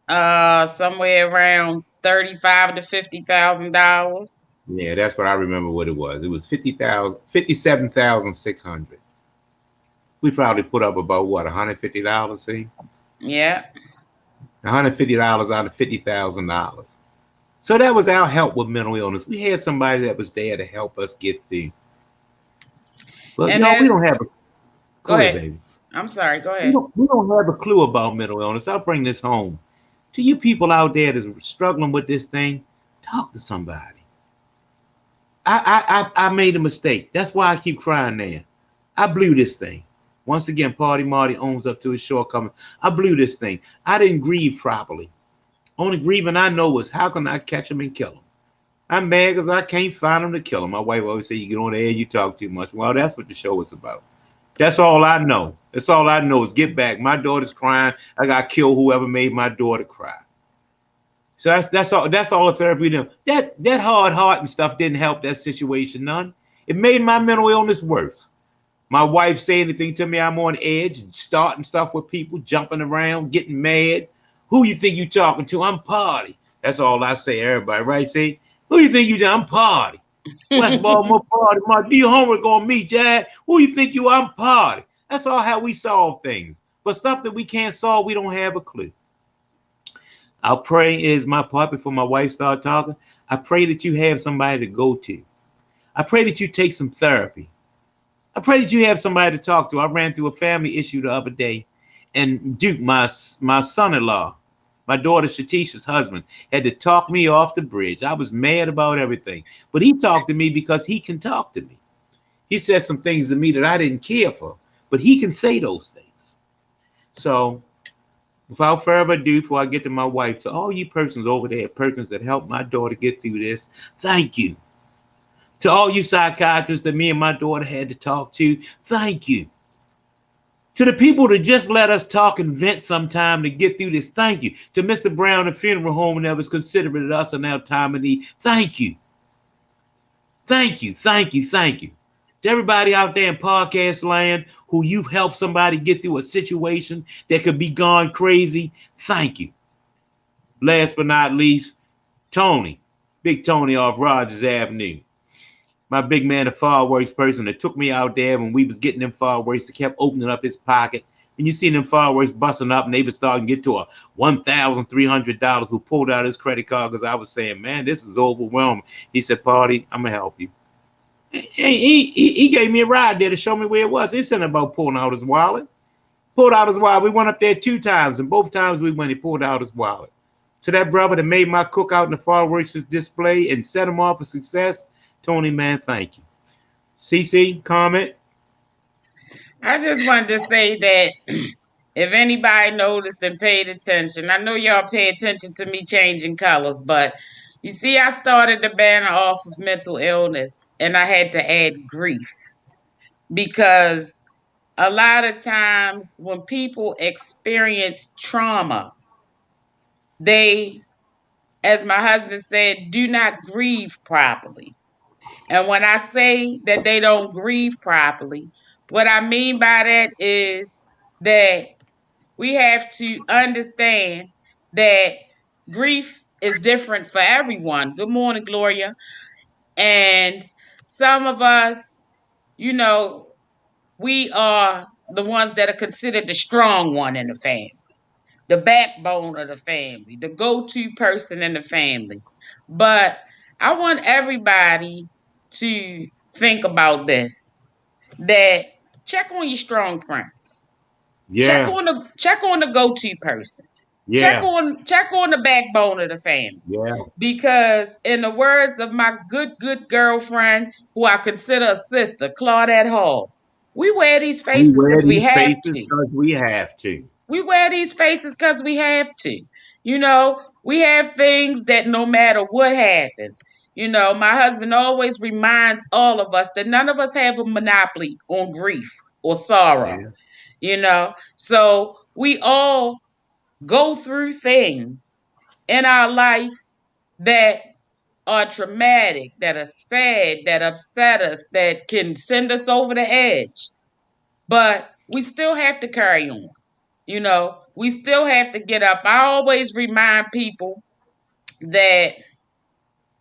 Somewhere around $35,000 to $50,000. Yeah, that's what I remember. What it was. It was $57,600. We probably put up about what, $150? See? Yeah. $150 out of $50,000. So that was our help with mental illness. We had somebody that was there to help us get through. But And no, then- we don't have a. Go ahead. baby. I'm sorry. Go ahead. We don't have a clue about mental illness. I'll bring this home to you people out there that's struggling with this thing. Talk to somebody. I made a mistake. That's why I keep crying now. I blew this thing. Once again, Party Marty owns up to his shortcoming. I blew this thing. I didn't grieve properly. Only grieving I know is how can I catch him and kill him? I'm mad because I can't find him to kill him. My wife always say, you get on the air, you talk too much. Well, that's what the show is about. That's all I know. That's all I know is get back. My daughter's crying. I got to kill whoever made my daughter cry. So that's all. That's all the therapy did. That hard heart and stuff didn't help that situation none. It made my mental illness worse. My wife say anything to me, I'm on edge, starting stuff with people, jumping around, getting mad. Who you think you talking to? I'm Party. That's all I say. Everybody, right? Say, who you think you do? I'm Party. West Baltimore Party. Do your homework on me, Jad. Who you think you? I'm Party. That's all how we solve things. But stuff that we can't solve, we don't have a clue. I'll pray is my part before my wife start talking. I pray that you have somebody to go to. I pray that you take some therapy. I pray that you have somebody to talk to. I ran through a family issue the other day, and Duke, my son-in-law, my daughter Shatisha's husband, had to talk me off the bridge. I was mad about everything, but he talked to me because he can talk to me. He said some things to me that I didn't care for, but he can say those things. So without further ado, before I get to my wife, to all you persons over there at Perkins that helped my daughter get through this, thank you. To all you psychiatrists that me and my daughter had to talk to, thank you. To the people that just let us talk and vent sometime to get through this, thank you. To Mr. Brown, the funeral home that was considerate of us in our time of need, thank you. Thank you, thank you, thank you. To everybody out there in podcast land who you've helped somebody get through a situation that could be gone crazy, thank you. Last but not least, Tony, Big Tony off Rogers Avenue. My big man, the fireworks person that took me out there when we was getting them fireworks, that kept opening up his pocket. And you see them fireworks busting up and they was starting to get to a $1,300 who pulled out his credit card because I was saying, man, this is overwhelming. He said, Party, I'm going to help you. He gave me a ride there to show me where it was. He said about pulling out his wallet. Pulled out his wallet. We went up there 2 times, and both times we went, he pulled out his wallet. To that brother that made my cookout in the fireworks display and set him off for success, Tony, man, thank you. CC, comment? I just wanted to say that if anybody noticed and paid attention, I know y'all pay attention to me changing colors, but you see, I started the banner off of mental illness and I had to add grief because a lot of times when people experience trauma, they, as my husband said, do not grieve properly. And when I say that they don't grieve properly, what I mean by that is that we have to understand that grief is different for everyone. Good morning, Gloria. And some of us, you know, we are the ones that are considered the strong one in the family, the backbone of the family, the go-to person in the family. But I want everybody to think about this, that check on your strong friends. Yeah. Check on the go-to person. Yeah. Check on the backbone of the family. Yeah. Because in the words of my good girlfriend, who I consider a sister, Claudette Hall, we wear these We faces wear because we these have faces to. because we have to. We wear these faces because we have to. You know, we have things that no matter what happens, you know, my husband always reminds all of us that none of us have a monopoly on grief or sorrow, Yeah. you know. So we all go through things in our life that are traumatic, that are sad, that upset us, that can send us over the edge. But we still have to carry on. You know, we still have to get up. I always remind people that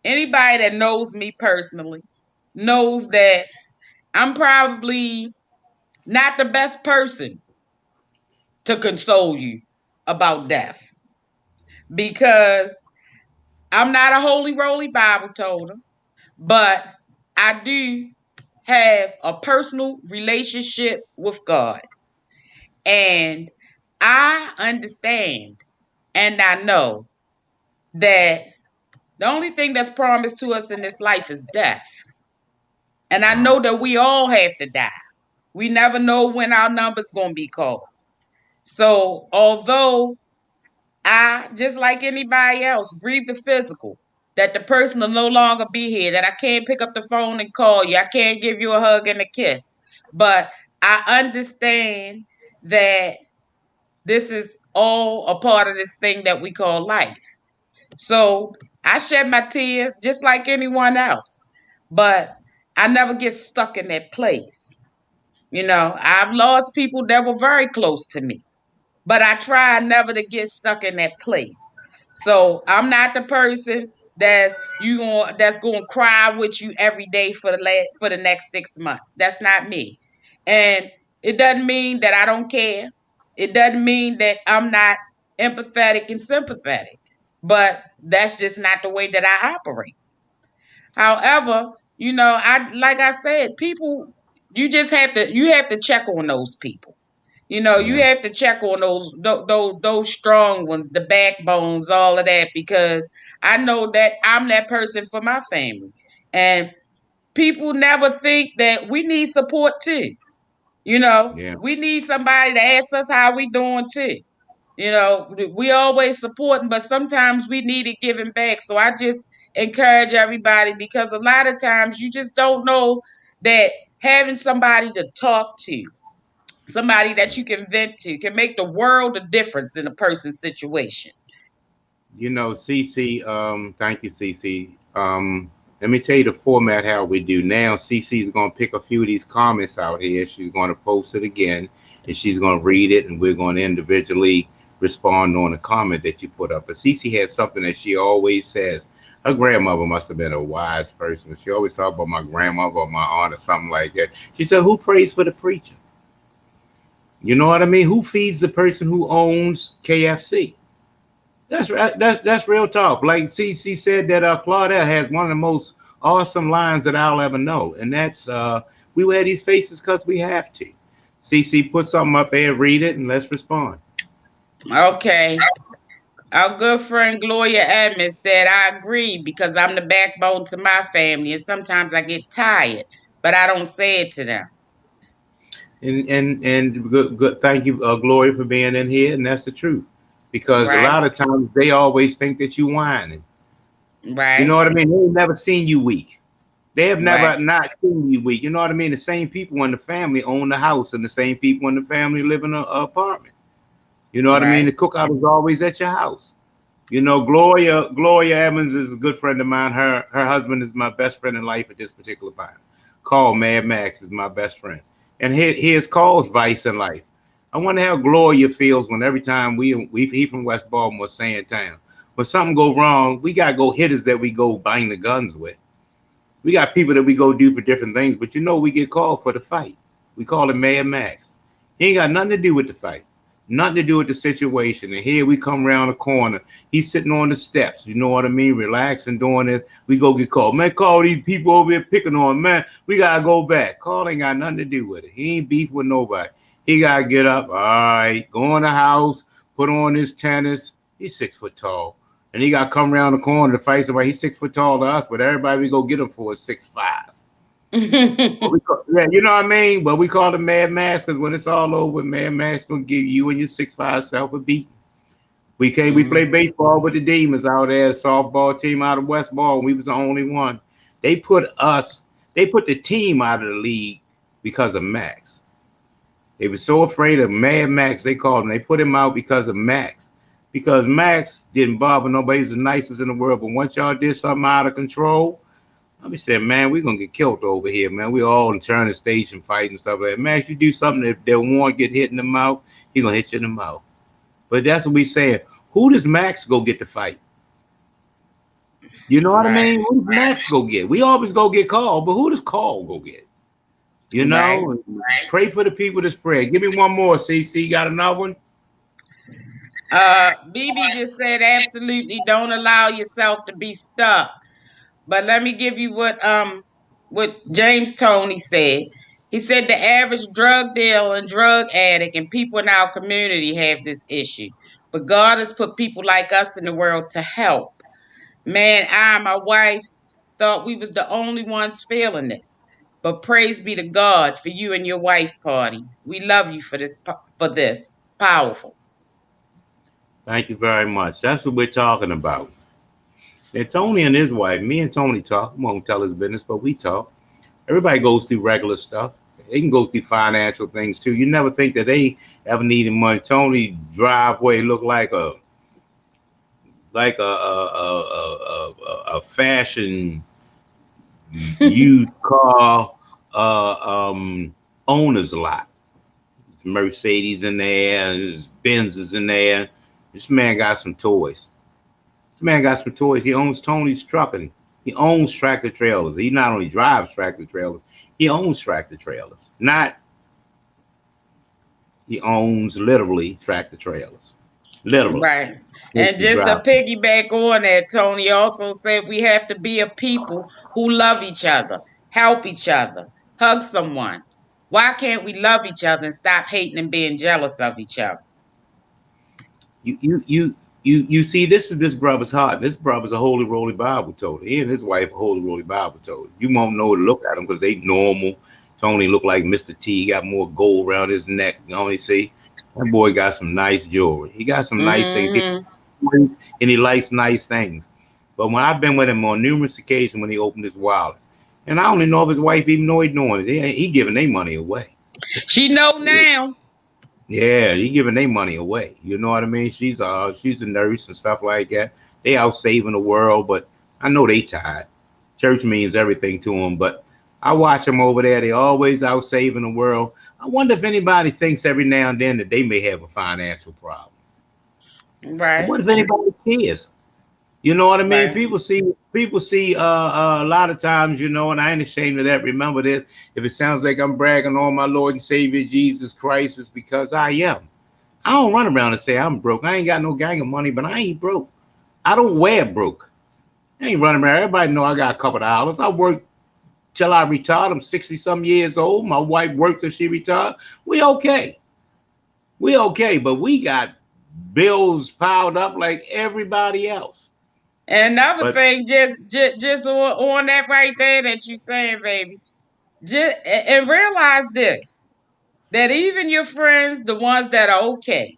anybody that knows me personally knows that I'm probably not the best person to console you about death because I'm not a holy roly Bible toter, but I do have a personal relationship with God. And I understand and I know that the only thing that's promised to us in this life is death. And I know that we all have to die. We never know when our number's going to be called. So although I, just like anybody else, grieve the physical, that the person will no longer be here, that I can't pick up the phone and call you, I can't give you a hug and a kiss. But I understand that this is all a part of this thing that we call life. So I shed my tears just like anyone else. But I never get stuck in that place. I've lost people that were very close to me, but I try never to get stuck in that place. So I'm not the person that's going to cry with you every day for the next 6 months. That's not me. And it doesn't mean that I don't care. It doesn't mean that I'm not empathetic and sympathetic. But that's just not the way that I operate. However, like I said, people, you have to check on those people. You have to check on those strong ones, the backbones, all of that, because I know that I'm that person for my family. And people never think that we need support too. We need somebody to ask us how we doing too. We always supporting, but sometimes we need it giving back. So I just encourage everybody, because a lot of times you just don't know that having somebody to talk to, somebody that you can vent to, can make the world of difference in a person's situation. CC, thank you, CC. Let me tell you the format how we do now. CC is going to pick a few of these comments out here. She's going to post it again, and she's going to read it, and we're going to individually respond on the comment that you put up. But CC has something that she always says. Her grandmother must have been a wise person. She always talked about my grandmother or my aunt or something like that. She said, "Who prays for the preacher?" You know what I mean? Who feeds the person who owns KFC? That's right. That's real talk. Like CC said that Claudette has one of the most awesome lines that I'll ever know, and that's we wear these faces because we have to. CC, put something up there, read it, and let's respond. Okay. Our good friend Gloria Edmonds said, I agree, because I'm the backbone to my family, and sometimes I get tired, but I don't say it to them. And good. Thank you, Gloria, for being in here, and that's the truth. Because a Right. lot of times they always think that you whining. Right. You know what I mean? They've never seen you weak. They have never Right. not seen you weak. You know what I mean? The same people in the family own the house, and the same people in the family live in an apartment. You know what I mean? Right. The cookout is always at your house. Gloria Evans is a good friend of mine. Her husband is my best friend in life at this particular time. Carl Mad Max is my best friend, and here's Carl's vice in life. I wonder how Gloria feels when every time he from West Baltimore, Sandtown. When something go wrong, we gotta go hitters that we go bang the guns with. We got people that we go do for different things, but we get called for the fight. We call him Mad Max. He ain't got nothing to do with the fight, nothing to do with the situation. And here we come around the corner. He's sitting on the steps, you know what I mean, relaxing, doing it. We go get called. Man, call these people over here picking on, man. We gotta go back. Carl ain't got nothing to do with it. He ain't beef with nobody. He gotta get up, all right, go in the house, put on his tennis. He's 6 foot tall. And he got to come around the corner to fight somebody. He's 6 foot tall to us, but everybody we go get him for is 6'5". Yeah, you know what I mean? But we call him Mad Max because when it's all over, Mad Max gonna give you and your 6'5" self a beat. We play baseball with the Demons out there, softball team out of West Ball. We was the only one. They put the team out of the league because of Max. They were so afraid of Mad Max, they called him. They put him out because of Max. Because Max didn't bother nobody. He was the nicest in the world. But once y'all did something out of control, I be saying, man, we're gonna get killed over here, man. We all in turn the station fighting and stuff like that. Max, you do something that won't get hit in the mouth, he gonna hit you in the mouth. But that's what we saying. Who does Max go get to fight? You know what I mean? Who does Max go get? We always go get Carl, but who does Carl go get? You know, pray for the people that's praying. Give me one more, CC. Got another one? BB just said, absolutely don't allow yourself to be stuck. But let me give you what James Toney said. He said the average drug dealer and drug addict and people in our community have this issue. But God has put people like us in the world to help. Man, my wife thought we was the only ones feeling this. But praise be to God for you and your wife party. We love you for this. Powerful. Thank you very much. That's what we're talking about. And Tony and his wife, me and Tony talk. We won't tell his business, but we talk. Everybody goes through regular stuff. They can go through financial things too. You never think that they ever needed money. Tony driveway looked like a fashion used car owner's lot. Mercedes in there, there's Benzes in there. This man got some toys. He owns Tony's Trucking. He owns tractor trailers. He not only drives tractor trailers, he owns tractor trailers. He owns literally tractor trailers. Literally. Right. And just to piggyback on that, Tony also said we have to be a people who love each other, help each other, hug someone. Why can't we love each other and stop hating and being jealous of each other? You see, this is this brother's heart. This brother's a holy roly Bible toter. He and his wife a holy roly Bible toter. You won't know to look at them because they normal. Tony look like Mr. T. He got more gold around his neck. You only see that boy got some nice jewelry. He got some nice things. And he likes nice things. But when I've been with him on numerous occasions when he opened his wallet, and I don't even know if his wife even know he's doing it. He giving their money away. She know now. Yeah, he giving their money away. You know what I mean? She's a nurse and stuff like that. They out saving the world, but I know they tired. Church means everything to them, but I watch them over there. They always out saving the world. I wonder if anybody thinks every now and then that they may have a financial problem. Right. What if anybody cares? You know what I mean? Right. People see a lot of times, you know, and I ain't ashamed of that. Remember this, if it sounds like I'm bragging on my Lord and Savior Jesus Christ, it's because I am. I don't run around and say I'm broke. I ain't got no gang of money, but I ain't broke. I don't wear broke. I ain't running around. Everybody know I got a couple of dollars. I work till I retire. I'm 60-some years old. My wife worked till she retired. We okay. But we got bills piled up like everybody else. And another thing, just on that right there that you saying, baby, and realize this, that even your friends, the ones that are okay,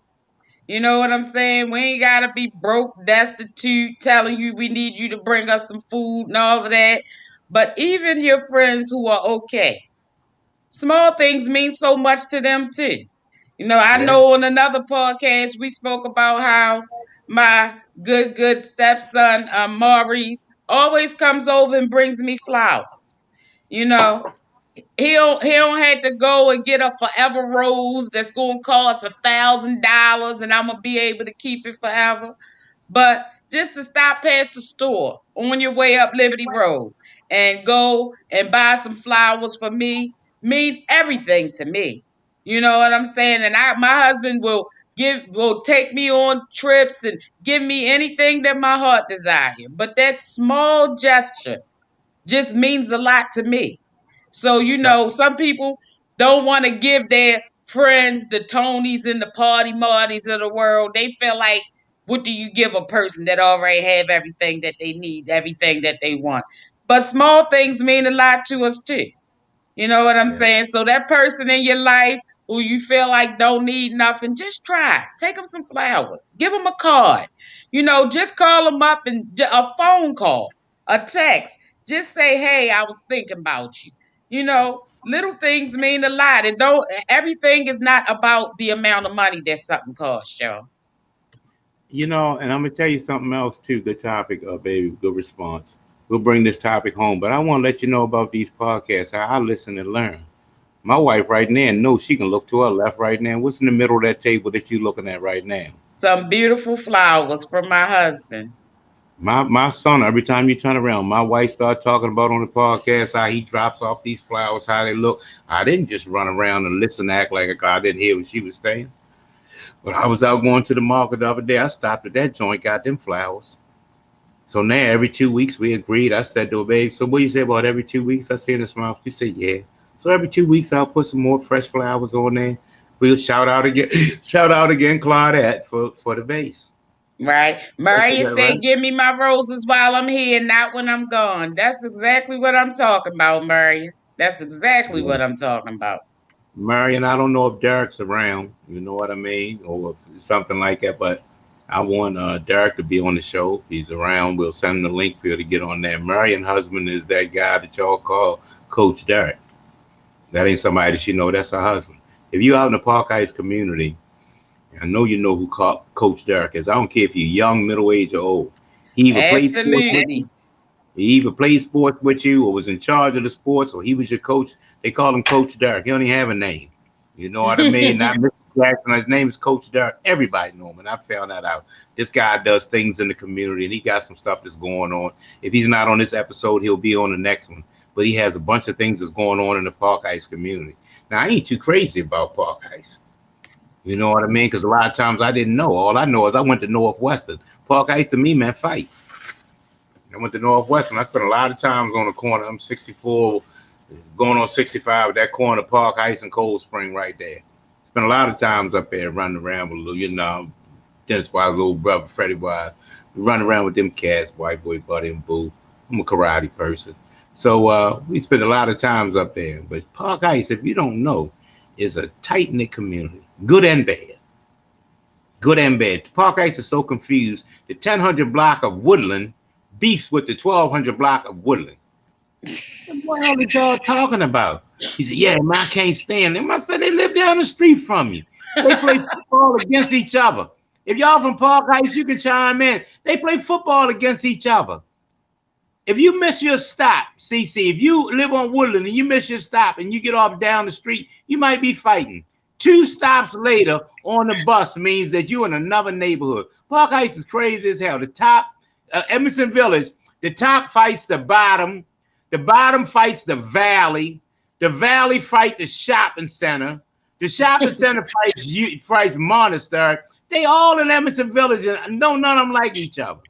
you know what I'm saying? We ain't gotta be broke, destitute, telling you we need you to bring us some food and all of that. But even your friends who are okay, small things mean so much to them too. You know, I know on another podcast we spoke about how my good stepson, Maurice, always comes over and brings me flowers. You know, he don't have to go and get a forever rose that's gonna cost $1,000 and I'm gonna be able to keep it forever. But just to stop past the store on your way up Liberty Road and go and buy some flowers for me mean everything to me. You know what I'm saying? And my husband will take me on trips and give me anything that my heart desires. But that small gesture just means a lot to me. So, you know, some people don't want to give their friends the Tonys and the Party Martys of the world. They feel like, what do you give a person that already have everything that they need, everything that they want? But small things mean a lot to us too. You know what I'm saying? So that person in your life who you feel like don't need nothing, just try. Take them some flowers. Give them a card. You know, just call them up and a phone call, a text. Just say, hey, I was thinking about you. You know, little things mean a lot. And everything is not about the amount of money that something costs, y'all. You know, and I'm gonna tell you something else too. Good topic, baby. Good response. We'll bring this topic home, but I want to let you know about these podcasts. I listen and learn. My wife right now knows she can look to her left right now. What's in the middle of that table that you're looking at right now? Some beautiful flowers from my husband. My son, every time you turn around, my wife starts talking about on the podcast how he drops off these flowers, how they look. I didn't just run around and listen, act like I didn't hear what she was saying. But I was out going to the market the other day. I stopped at that joint, got them flowers. So now every 2 weeks we agreed. I said to her, babe, so what you say about every 2 weeks? I said in a smile. She said, yeah. So every 2 weeks I'll put some more fresh flowers on there. We'll shout out again, Claudette for the vase. Right. Maria said, right? Give me my roses while I'm here, not when I'm gone. That's exactly what I'm talking about, Maria. That's exactly what I'm talking about. Marion, I don't know if Derek's around, you know what I mean, or something like that, but I want Derek to be on the show. If he's around, we'll send him the link for you to get on there. Marion husband is that guy that y'all call Coach Derek. That ain't somebody that you know, that's her husband. If you out in the Park Heights community, I know you know who Coach Derek is. I don't care if you're young, middle age, or old. He either played sports with Absolutely. you, he either played sports with you, or was in charge of the sports, or he was your coach. They call him Coach Derek. He don't even have a name. You know what I mean? Not Mr. Jackson. His name is Coach Derek. Everybody know him, and I found that out. This guy does things in the community, and he got some stuff that's going on. If he's not on this episode, he'll be on the next one. But he has a bunch of things that's going on in the Park Heights community. Now, I ain't too crazy about Park Heights. You know what I mean? Because a lot of times I didn't know. All I know is I went to Northwestern. Park Heights to me meant fight. I went to Northwestern. I spent a lot of times on the corner. I'm 64, going on 65 at that corner, Park Heights and Cold Spring right there. Spent a lot of times up there running around with, you know, Dennis Wise, little brother, Freddie Wise. We run around with them cats, White Boy, Buddy, and Boo. I'm a karate person. So we spent a lot of times up there. But Park Heights, if you don't know, is a tight-knit community, good and bad. Good and bad. Park Heights is so confused. The 1000 block of Woodland beefs with the 1200 block of Woodland. What the hell are y'all talking about? He said, yeah, man, I can't stand them. I said, they live down the street from you. They play football against each other. If y'all from Park Heights, you can chime in. They play football against each other. If you miss your stop, CC, if you live on Woodland and you miss your stop and you get off down the street, you might be fighting. 2 stops later on the bus means that you're in another neighborhood. Park Heights is crazy as hell. The top, Emerson Village, the top fights the bottom fights the valley fights the shopping center fights Monastery. They all in Emerson Village and none of them like each other.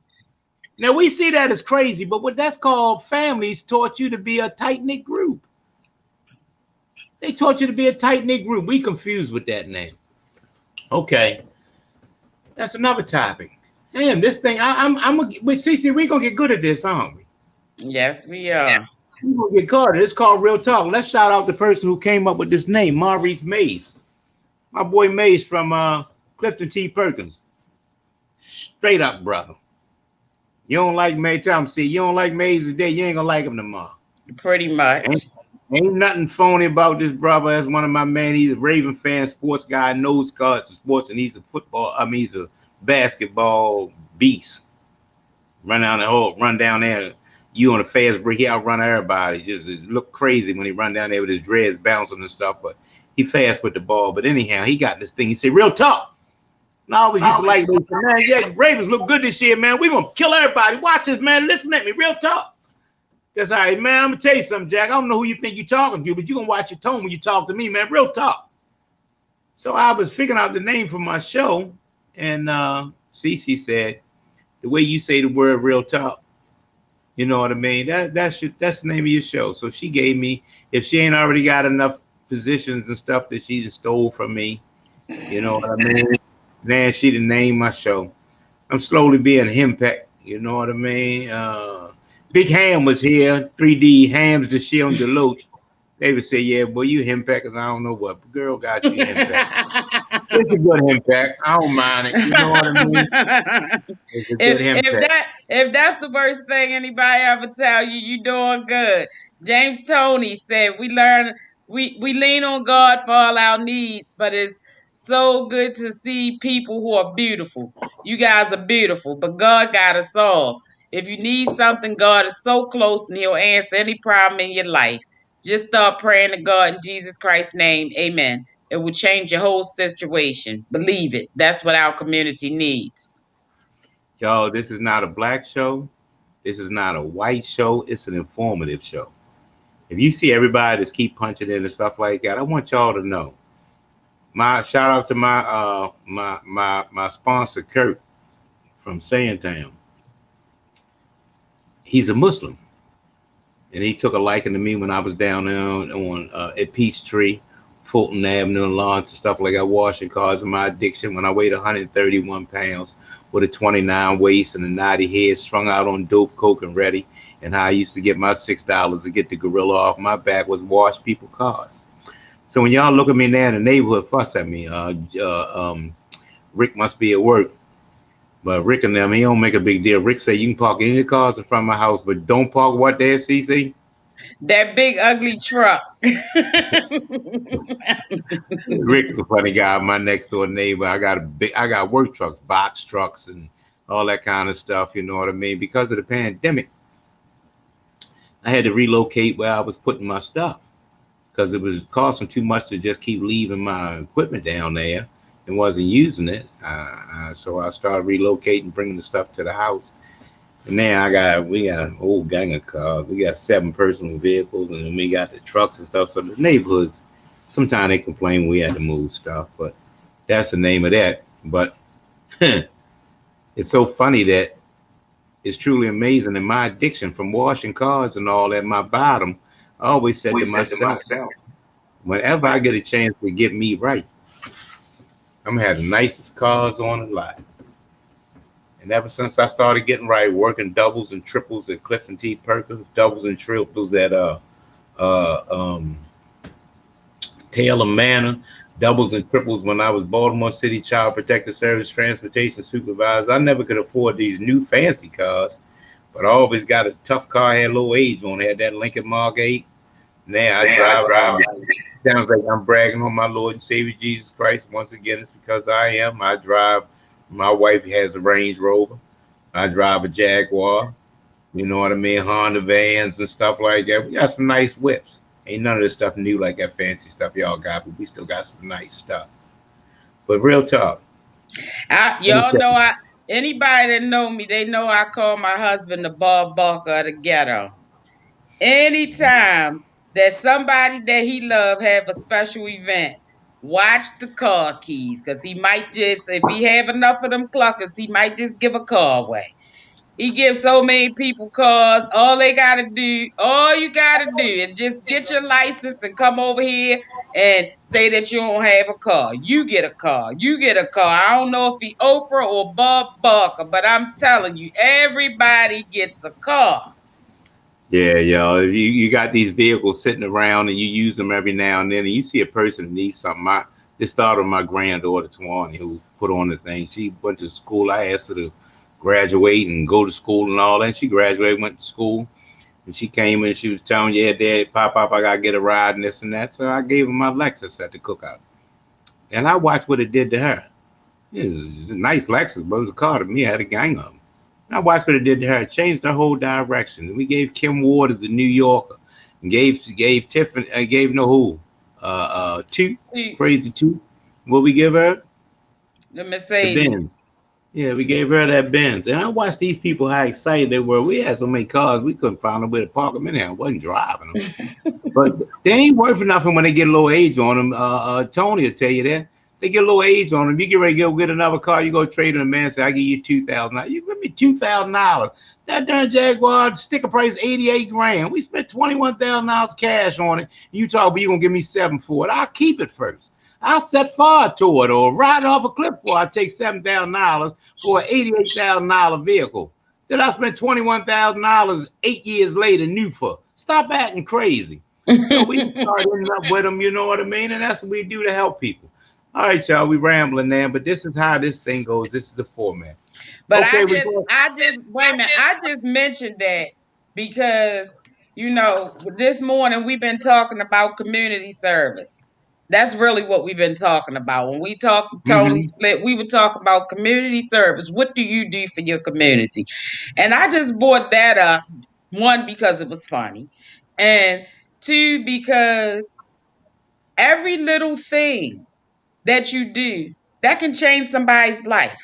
Now we see that as crazy, but what that's called, families taught you to be a tight-knit group. They taught you to be a tight-knit group. We confused with that name. Okay, that's another topic. Damn, this thing, with CC, we gonna get good at this, aren't we? Yes, we are. We're gonna get caught. It's called Real Talk. Let's shout out the person who came up with this name, Maurice Mays. My boy Mays from Clifton T. Perkins. Straight up, brother. You don't like Mays, tell him, see, you don't like Mays today, you ain't gonna like him tomorrow. Pretty much. Ain't nothing phony about this brother. That's one of my men. He's a Raven fan, sports guy, knows cards of sports, and he's a basketball beast. Run down there. You on a fast break, he outrun everybody. Just look crazy when he run down there with his dreads bouncing and stuff, but he fast with the ball. But anyhow, he got this thing. He said, real talk. No, we used to like, man, yeah, Ravens look good this year, man. We're gonna kill everybody. Watch this, man. Listen at me, real talk. That's all right, man. I'm gonna tell you something, Jack. I don't know who you think you're talking to, but you're gonna watch your tone when you talk to me, man. Real talk. So I was figuring out the name for my show, and Cece said, the way you say the word real talk, you know what I mean? That's the name of your show. So she gave me, if she ain't already got enough positions and stuff that she just stole from me, you know what I mean? Then she done named my show. I'm slowly being Himpack, you know what I mean? Big Ham was here, 3D Hams the Shield Deloach. They would say, yeah, boy, you Himpackers, I don't know what. But girl got you Himpack. It's a good Himpack. I don't mind it. You know what I mean? It's a good Himpack. If that's the worst thing anybody ever tell you, you doing good. James Toney said, we lean on God for all our needs, but it's so good to see people who are beautiful. You guys are beautiful, but God got us all. If you need something, God is so close and he'll answer any problem in your life. Just start praying to God in Jesus Christ's name. Amen. It will change your whole situation. Believe it. That's what our community needs. Y'all, this is not a black show. This is not a white show. It's an informative show. If you see everybody just keep punching in and stuff like that, I want y'all to know. My shout out to my sponsor, Kurt from Sandtown. He's a Muslim. And he took a liking to me when I was down there at Peachtree Fulton Avenue and Lawrence and stuff like that, washing cars in my addiction when I weighed 131 pounds with a 29 waist and a 90 head, strung out on dope, coke, and ready. And how I used to get my $6 to get the gorilla off my back was wash people cars. So when y'all look at me now in the neighborhood, fuss at me. Rick must be at work. But Rick and them, he don't make a big deal. Rick say you can park any of the cars in front of my house, but don't park what there, CC? That big ugly truck. Rick's a funny guy, my next door neighbor. I got work trucks, box trucks, and all that kind of stuff. You know what I mean? Because of the pandemic, I had to relocate where I was putting my stuff because it was costing too much to just keep leaving my equipment down there and wasn't using it. So I started relocating, bringing the stuff to the house. And now we got an old gang of cars. We got 7 personal vehicles, and then we got the trucks and stuff. So the neighborhoods, sometimes they complain we had to move stuff, but that's the name of that. But it's so funny that it's truly amazing. In my addiction from washing cars and all that, my bottom, I always said to myself, whenever I get a chance to get me right, I'm gonna have the nicest cars on the lot. And ever since I started getting right, working doubles and triples at Clifton T. Perkins, doubles and triples at Taylor Manor, doubles and triples when I was Baltimore City Child Protective Service Transportation Supervisor. I never could afford these new fancy cars, but I always got a tough car, had a little age on it, had that Lincoln Mark 8. Now I drive. Sounds like I'm bragging on my Lord and Savior Jesus Christ. Once again, it's because I am. I drive. My wife has a Range Rover. I drive a Jaguar. You know what I mean? Honda vans and stuff like that. We got some nice whips. Ain't none of this stuff new like that fancy stuff y'all got, but we still got some nice stuff. But real talk. Y'all know anybody that know me, they know I call my husband the Bob Barker of the ghetto. Anytime that somebody that he love have a special event, watch the car keys, because he might just, if he have enough of them cluckers, he might just give a car away. He gives so many people cars. All you gotta do is just get your license and come over here and say that you don't have a car. You get a car. You get a car. I don't know if he Oprah or Bob Barker, but I'm telling you, everybody gets a car. Yeah, yo, you got these vehicles sitting around and you use them every now and then, and you see a person that needs something. This started with my granddaughter Tawani, who put on the thing. She went to school. I asked her to graduate and go to school and all that. She graduated, went to school, and she came in and she was telling, yeah, Dad, Pop, I gotta get a ride and this and that. So I gave her my Lexus at the cookout, and I watched what it did to her. It was a nice Lexus, but it was a car to me. I had a gang of them. I watched what it did to her. It changed the whole direction. We gave Kim Waters the New Yorker, and gave Tiffany, Toot, Crazy Toot. What we give her? The Mercedes. The Benz. Yeah, we gave her that Benz. And I watched these people, how excited they were. We had so many cars, we couldn't find a way to park them in there. I wasn't driving them. But they ain't worth nothing when they get a little age on them. Tony will tell you that. They get a little age on them. You get ready to go get another car, you go trade in a man, say, I give you $2,000. You give me $2,000. That darn Jaguar sticker price $88,000. We spent $21,000 cash on it. You talk about you gonna give me $7,000 for it. I'll keep it first. I'll set fire to it or ride off a cliff for it. I'll take $7,000 for an $88,000 vehicle that I spent $21,000 8 years later new for. Stop acting crazy. So we start ending up with them, you know what I mean? And that's what we do to help people. All right, y'all, we rambling now, but this is how this thing goes. This is the format. But okay, I just mentioned that because, you know, this morning we've been talking about community service. That's really what we've been talking about. When we talked to Tony Split, we were talking about community service. What do you do for your community? And I just brought that up, 1, because it was funny, and 2, because every little thing that you do, that can change somebody's life.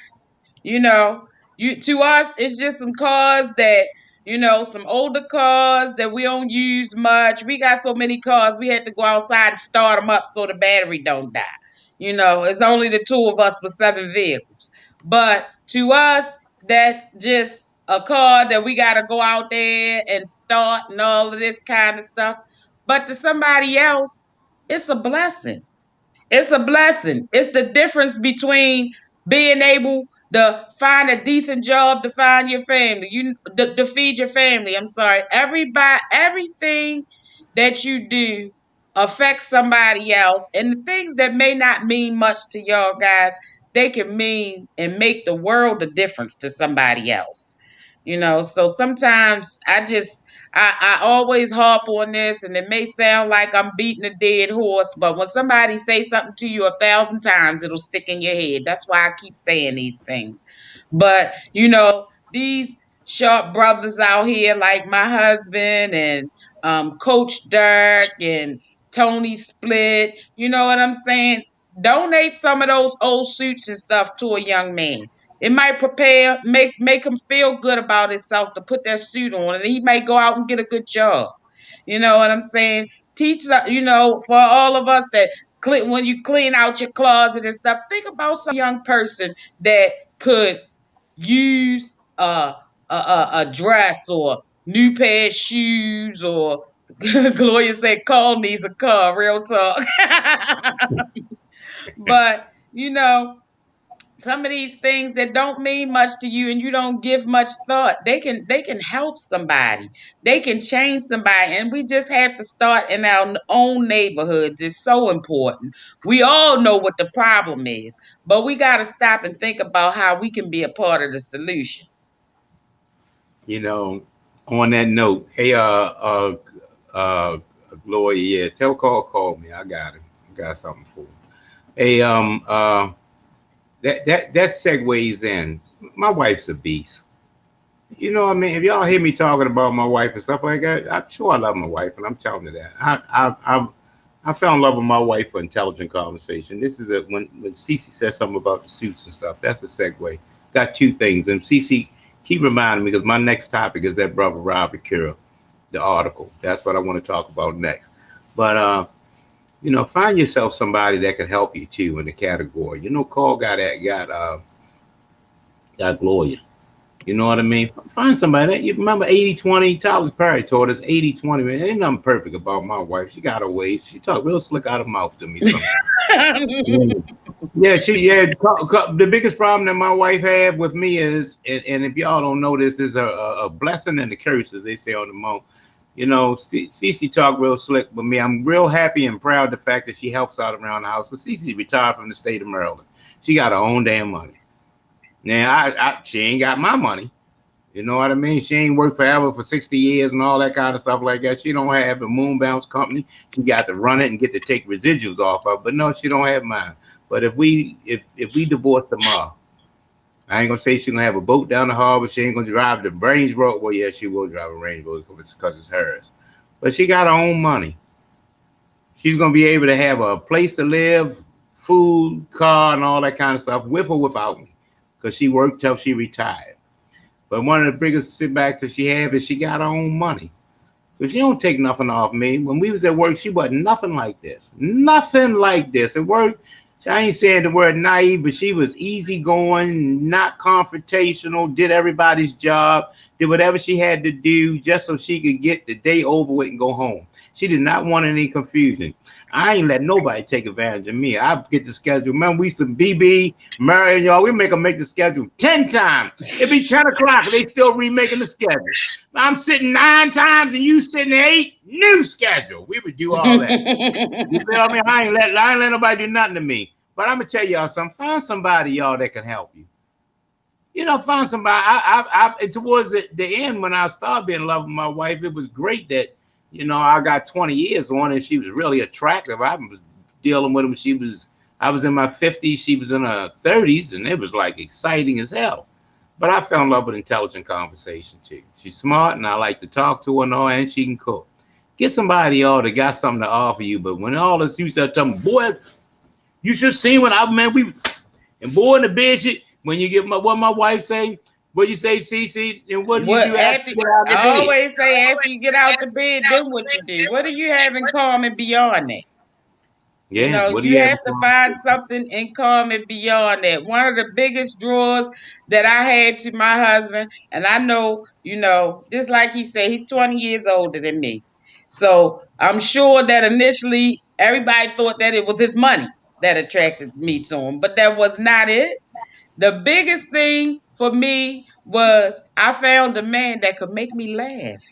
You know, to us, it's just some cars that, you know, some older cars that we don't use much. We got so many cars, we had to go outside and start them up so the battery don't die. You know, it's only the 2 of us with 7 vehicles. But to us, that's just a car that we got to go out there and start and all of this kind of stuff. But to somebody else, it's a blessing. It's a blessing. It's the difference between being able to find a decent job to find your family, to feed your family. I'm sorry. Everything that you do affects somebody else, and the things that may not mean much to y'all guys, they can mean and make the world a difference to somebody else. So sometimes I always harp on this, and it may sound like I'm beating a dead horse, but when somebody say something to you 1,000 times, it'll stick in your head. That's why I keep saying these things. But these sharp brothers out here, like my husband and Coach Dirk and Tony Split, you know what I'm saying? Donate some of those old suits and stuff to a young man. It might make him feel good about himself to put that suit on, and he might go out and get a good job. You know what I'm saying? Teach, for all of us that when you clean out your closet and stuff, think about some young person that could use a dress or new pair of shoes, or Gloria said, "Call needs a car." Real talk. But some of these things that don't mean much to you and you don't give much thought, they can help somebody. They can change somebody, and we just have to start in our own neighborhoods. It's so important. We all know what the problem is, but we got to stop and think about how we can be a part of the solution. On that note, hey, Gloria, yeah, tell Carl call me. I got him. I got something for him. Hey, that segues in. My wife's a beast. You know what I mean? If y'all hear me talking about my wife and stuff like that, I'm sure I love my wife, and I'm telling you that. I fell in love with my wife for intelligent conversation. This is when Cece says something about the suits and stuff. That's a segue. Got two things, and Cece, keep reminding me, because my next topic is that brother Robert Kira, the article. That's what I want to talk about next. But find yourself somebody that can help you too in the category. Carl got Gloria. You know what I mean? Find somebody that you remember 80-20. Tyler Perry taught us 80-20. Man, ain't nothing perfect about my wife. She got her ways. She talk real slick out of mouth to me sometimes. Yeah, the biggest problem that my wife had with me is, and if y'all don't know this, is a blessing and a curse, as they say on the mo. Cece talk real slick with me. I'm real happy and proud of the fact that she helps out around the house. But Cece retired from the state of Maryland. She got her own damn money. Now, she ain't got my money. You know what I mean? She ain't worked forever for 60 years and all that kind of stuff like that. She don't have a moon bounce company. She got to run it and get to take residuals off of it. But no, she don't have mine. But if we divorce tomorrow, I ain't gonna say she's gonna have a boat down the harbor. She ain't gonna drive the Range Rover. Well, yeah, she will drive a Range Rover because it's hers. But she got her own money. She's gonna be able to have a place to live, food, car, and all that kind of stuff, with or without me, because she worked till she retired. But one of the biggest setbacks that she had is she got her own money. So she don't take nothing off me. When we was at work, she wasn't nothing like this. Nothing like this. At work, I ain't saying the word naive, but she was easygoing, not confrontational, did everybody's job, did whatever she had to do just so she could get the day over with and go home. She did not want any confusion. I ain't let nobody take advantage of me. I get the schedule. Remember, we used to BB, Mary, and y'all, we make them make the schedule 10 times. It'd be 10 o'clock, and they still remaking the schedule. I'm sitting 9 times, and you sitting 8, new schedule. We would do all that. You feel me? I ain't let nobody do nothing to me. But I'm going to tell y'all something. Find somebody, y'all, that can help you. Find somebody. I towards the end, when I started being in love with my wife, it was great that, I got 20 years on, and she was really attractive. I was dealing with her. I was in my 50s. She was in her 30s, and it was like exciting as hell. But I fell in love with intelligent conversation too. She's smart, and I like to talk to her, and she can cook. Get somebody, y'all, that got something to offer you. But when all this, you start telling me, boy, you should see when and boy in the bed shit, when you get what my wife say, what you say, Cece, and what do you do after you get out of the bed? I always say after you get out the bed, then what you do. What do you have in common beyond that? Yeah, you have to find something in common beyond that. One of the biggest draws that I had to my husband, and I know, just like he said, he's 20 years older than me. So I'm sure that initially everybody thought that it was his money that attracted me to him, but that was not it. The biggest thing for me was I found a man that could make me laugh.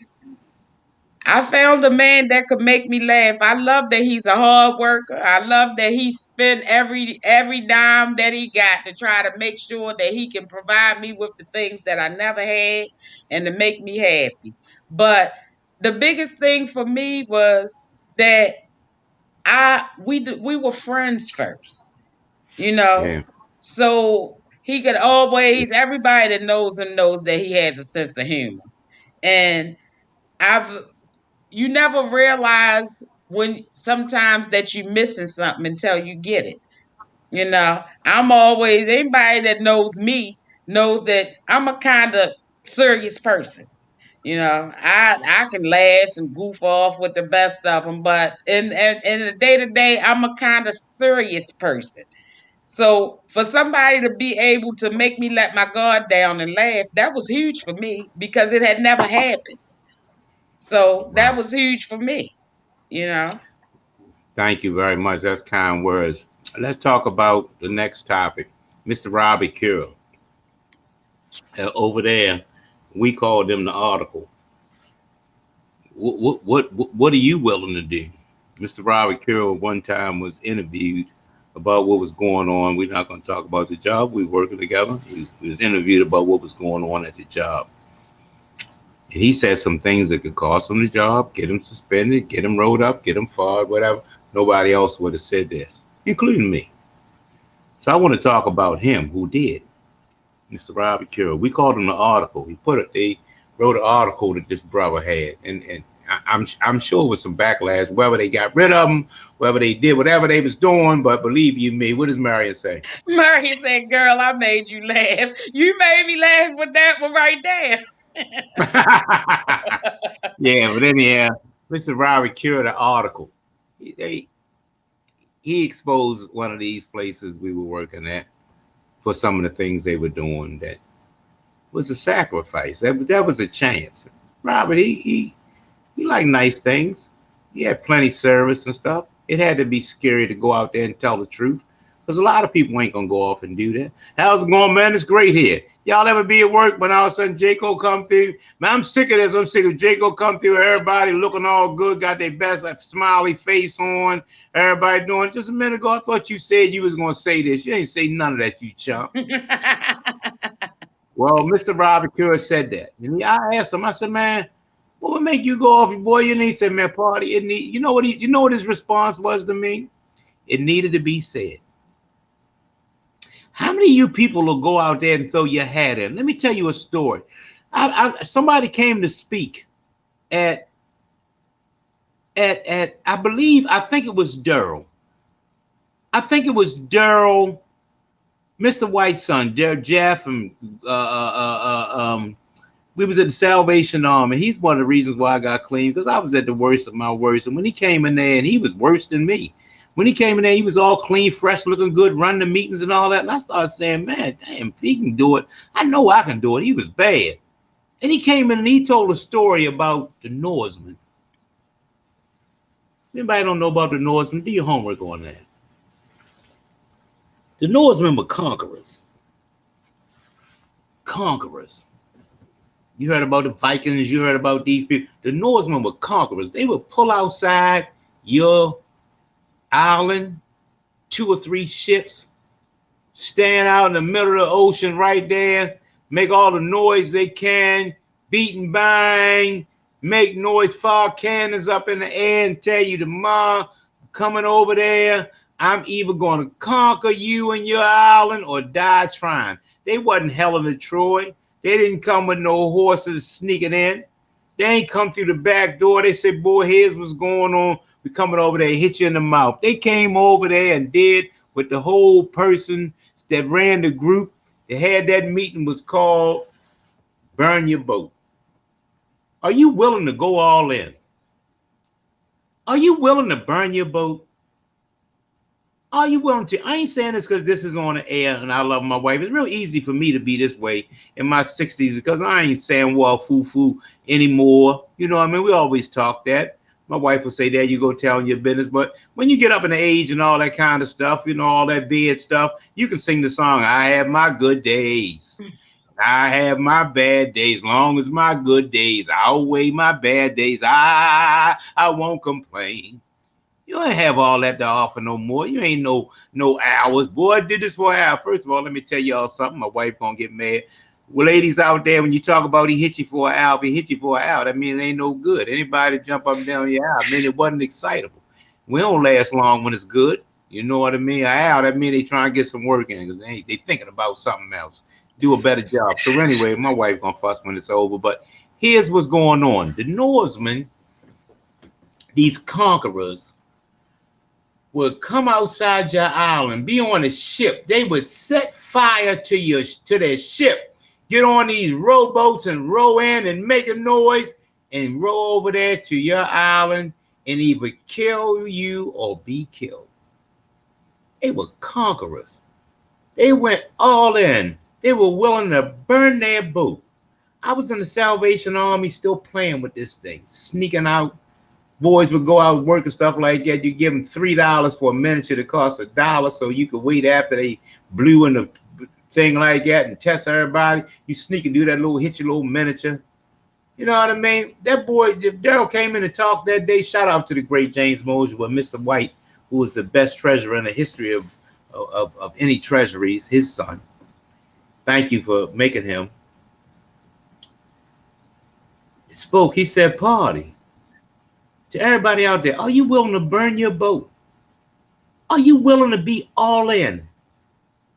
I found a man that could make me laugh. I love that he's a hard worker. I love that he spent every dime that he got to try to make sure that he can provide me with the things that I never had and to make me happy. But the biggest thing for me was that we were friends first, you know. Yeah. So he could always, everybody that knows him knows that he has a sense of humor. And you never realize when sometimes that you're missing something until you get it. You know, I'm always, anybody that knows me knows that I'm a kind of serious person. You know, I can laugh and goof off with the best of them, but in the day to day, I'm a kind of serious person. So for somebody to be able to make me let my guard down and laugh, that was huge for me because it had never happened. So that Wow. was huge for me, you know. Thank you very much. That's kind words. Let's talk about the next topic. Mr. Robbie Carroll. Over there, we called him the article. What are you willing to do? Mr. Robbie Carroll one time was interviewed about what was going on. We're not going to talk about the job. We were working together. He was interviewed about what was going on at the job. And he said some things that could cost him the job, get him suspended, get him rolled up, get him fired, whatever. Nobody else would have said this, including me. So I want to talk about him who did. Mr. Robbie Carroll. We called him the article. They wrote an article that this brother had, and I'm sure with some backlash, whether they got rid of him, whether they did whatever they was doing. But believe you me, what does Marion say? Marion said, "Girl, I made you laugh. You made me laugh with that one right there." Yeah, but anyhow, Mr. Robbie Carroll, the article. He exposed one of these places we were working at for some of the things they were doing that was a sacrifice. That was a chance. Robert, he liked nice things. He had plenty of service and stuff. It had to be scary to go out there and tell the truth. Because a lot of people ain't gonna go off and do that. How's it going, man? It's great here. Y'all ever be at work when all of a sudden Jaco come through? Man, I'm sick of this. I'm sick of Jaco come through. Everybody looking all good, got their best smiley face on. Everybody doing. Just a minute ago, I thought you said you was gonna say this. You ain't say none of that, you chump. Well, Mr. Robbie Carroll said that, and I asked him. I said, man, what would make you go off, boy? And he said, man, party. You know what his response was to me? It needed to be said. How many of you people will go out there and throw your hat in? Let me tell you a story. Somebody came to speak at I think it was Daryl. I think it was Daryl, Mr. White's son, Jeff, and we was at the Salvation Army. He's one of the reasons why I got clean, because I was at the worst of my worst. And when he came in there, and he was worse than me. When he came in there, he was all clean, fresh, looking good, running the meetings and all that. And I started saying, man, damn, if he can do it, I know I can do it. He was bad. And he came in and he told a story about the Norsemen. Anybody don't know about the Norsemen? Do your homework on that. The Norsemen were conquerors. Conquerors. You heard about the Vikings. You heard about these people. The Norsemen were conquerors. They would pull outside your island, 2 or 3 ships, stand out in the middle of the ocean right there, make all the noise they can, beat and bang, make noise, fire cannons up in the air and tell you tomorrow, coming over there, I'm either going to conquer you and your island or die trying. They wasn't Helen of Troy. They didn't come with no horses sneaking in. They ain't come through the back door. They said, boy, here's what's going on. We coming over there, hit you in the mouth. They came over there and did what the whole person that ran the group that had that meeting was called burn your boat. Are you willing to go all in? Are you willing to burn your boat? Are you willing to? I ain't saying this because this is on the air and I love my wife. It's real easy for me to be this way in my 60s because I ain't saying well foo-foo anymore. You know what I mean? We always talk that. My wife will say, there you go telling your business. But when you get up in the age and all that kind of stuff, you know, all that bed stuff, you can sing the song, I have my good days. I have my bad days. Long as my good days outweigh my bad days, I won't complain. You ain't have all that to offer no more. You ain't no hours. Boy, I did this for an hour. First of all, let me tell y'all something. My wife gonna get mad. Well, ladies out there, when you talk about he hit you for an hour, if he hit you for an hour, that mean it ain't no good. Anybody jump up and down your hour, I mean it wasn't excitable. We don't last long when it's good. You know what I mean? An hour, that mean they trying to get some work in because they thinking about something else. Do a better job. So anyway, my wife gonna fuss when it's over. But here's what's going on. The Norsemen, these conquerors, would come outside your island, be on a ship. They would set fire to their ship, get on these rowboats and row in and make a noise and row over there to your island and either kill you or be killed. They were conquerors. They went all in. They were willing to burn their boat. I was in the Salvation Army still playing with this thing, sneaking out. Boys would go out and work and stuff like that. You give them $3 for a miniature that costs $1, so you could wait after they blew in the thing like that and test everybody. You sneak and do that little, hit your little miniature. You know what I mean? That boy, Daryl came in and talked that day. Shout out to the great James Mosier with Mr. White, who was the best treasurer in the history of any treasuries, his son. Thank you for making him. He spoke, he said, party. To everybody out there, are you willing to burn your boat? Are you willing to be all in?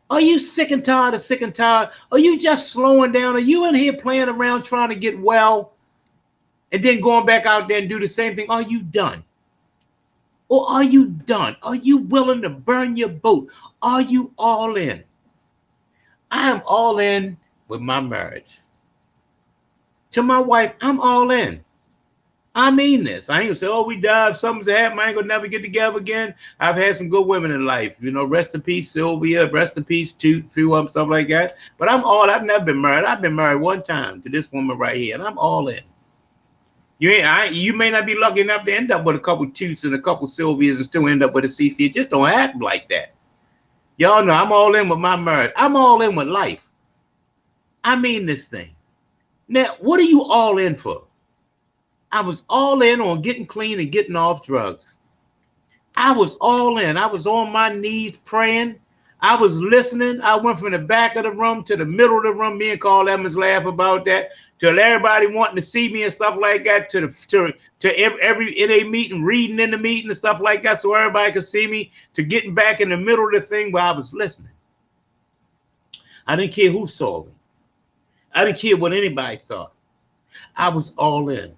Are you sick and tired of sick and tired? Are you just slowing down? Are you in here playing around trying to get well and then going back out there and do the same thing? Are you done? Or are you done? Are you willing to burn your boat? Are you all in? I am all in with my marriage. To my wife, I'm all in. I mean this. I ain't gonna say, oh, we died, something's happened, I ain't gonna never get together again. I've had some good women in life. You know, rest in peace, Sylvia, rest in peace, stuff like that. But I've never been married. I've been married one time to this woman right here, and I'm all in. You may not be lucky enough to end up with a couple Toots and a couple Sylvias and still end up with a CC. It just don't happen like that. Y'all know I'm all in with my marriage. I'm all in with life. I mean this thing. Now, what are you all in for? I was all in on getting clean and getting off drugs. I was all in. I was on my knees praying. I was listening. I went from the back of the room to the middle of the room. Me and Carl Evans laugh about that. Till everybody wanting to see me and stuff like that. To every in a meeting, reading in the meeting and stuff like that, so everybody could see me. To getting back in the middle of the thing where I was listening. I didn't care who saw me. I didn't care what anybody thought. I was all in.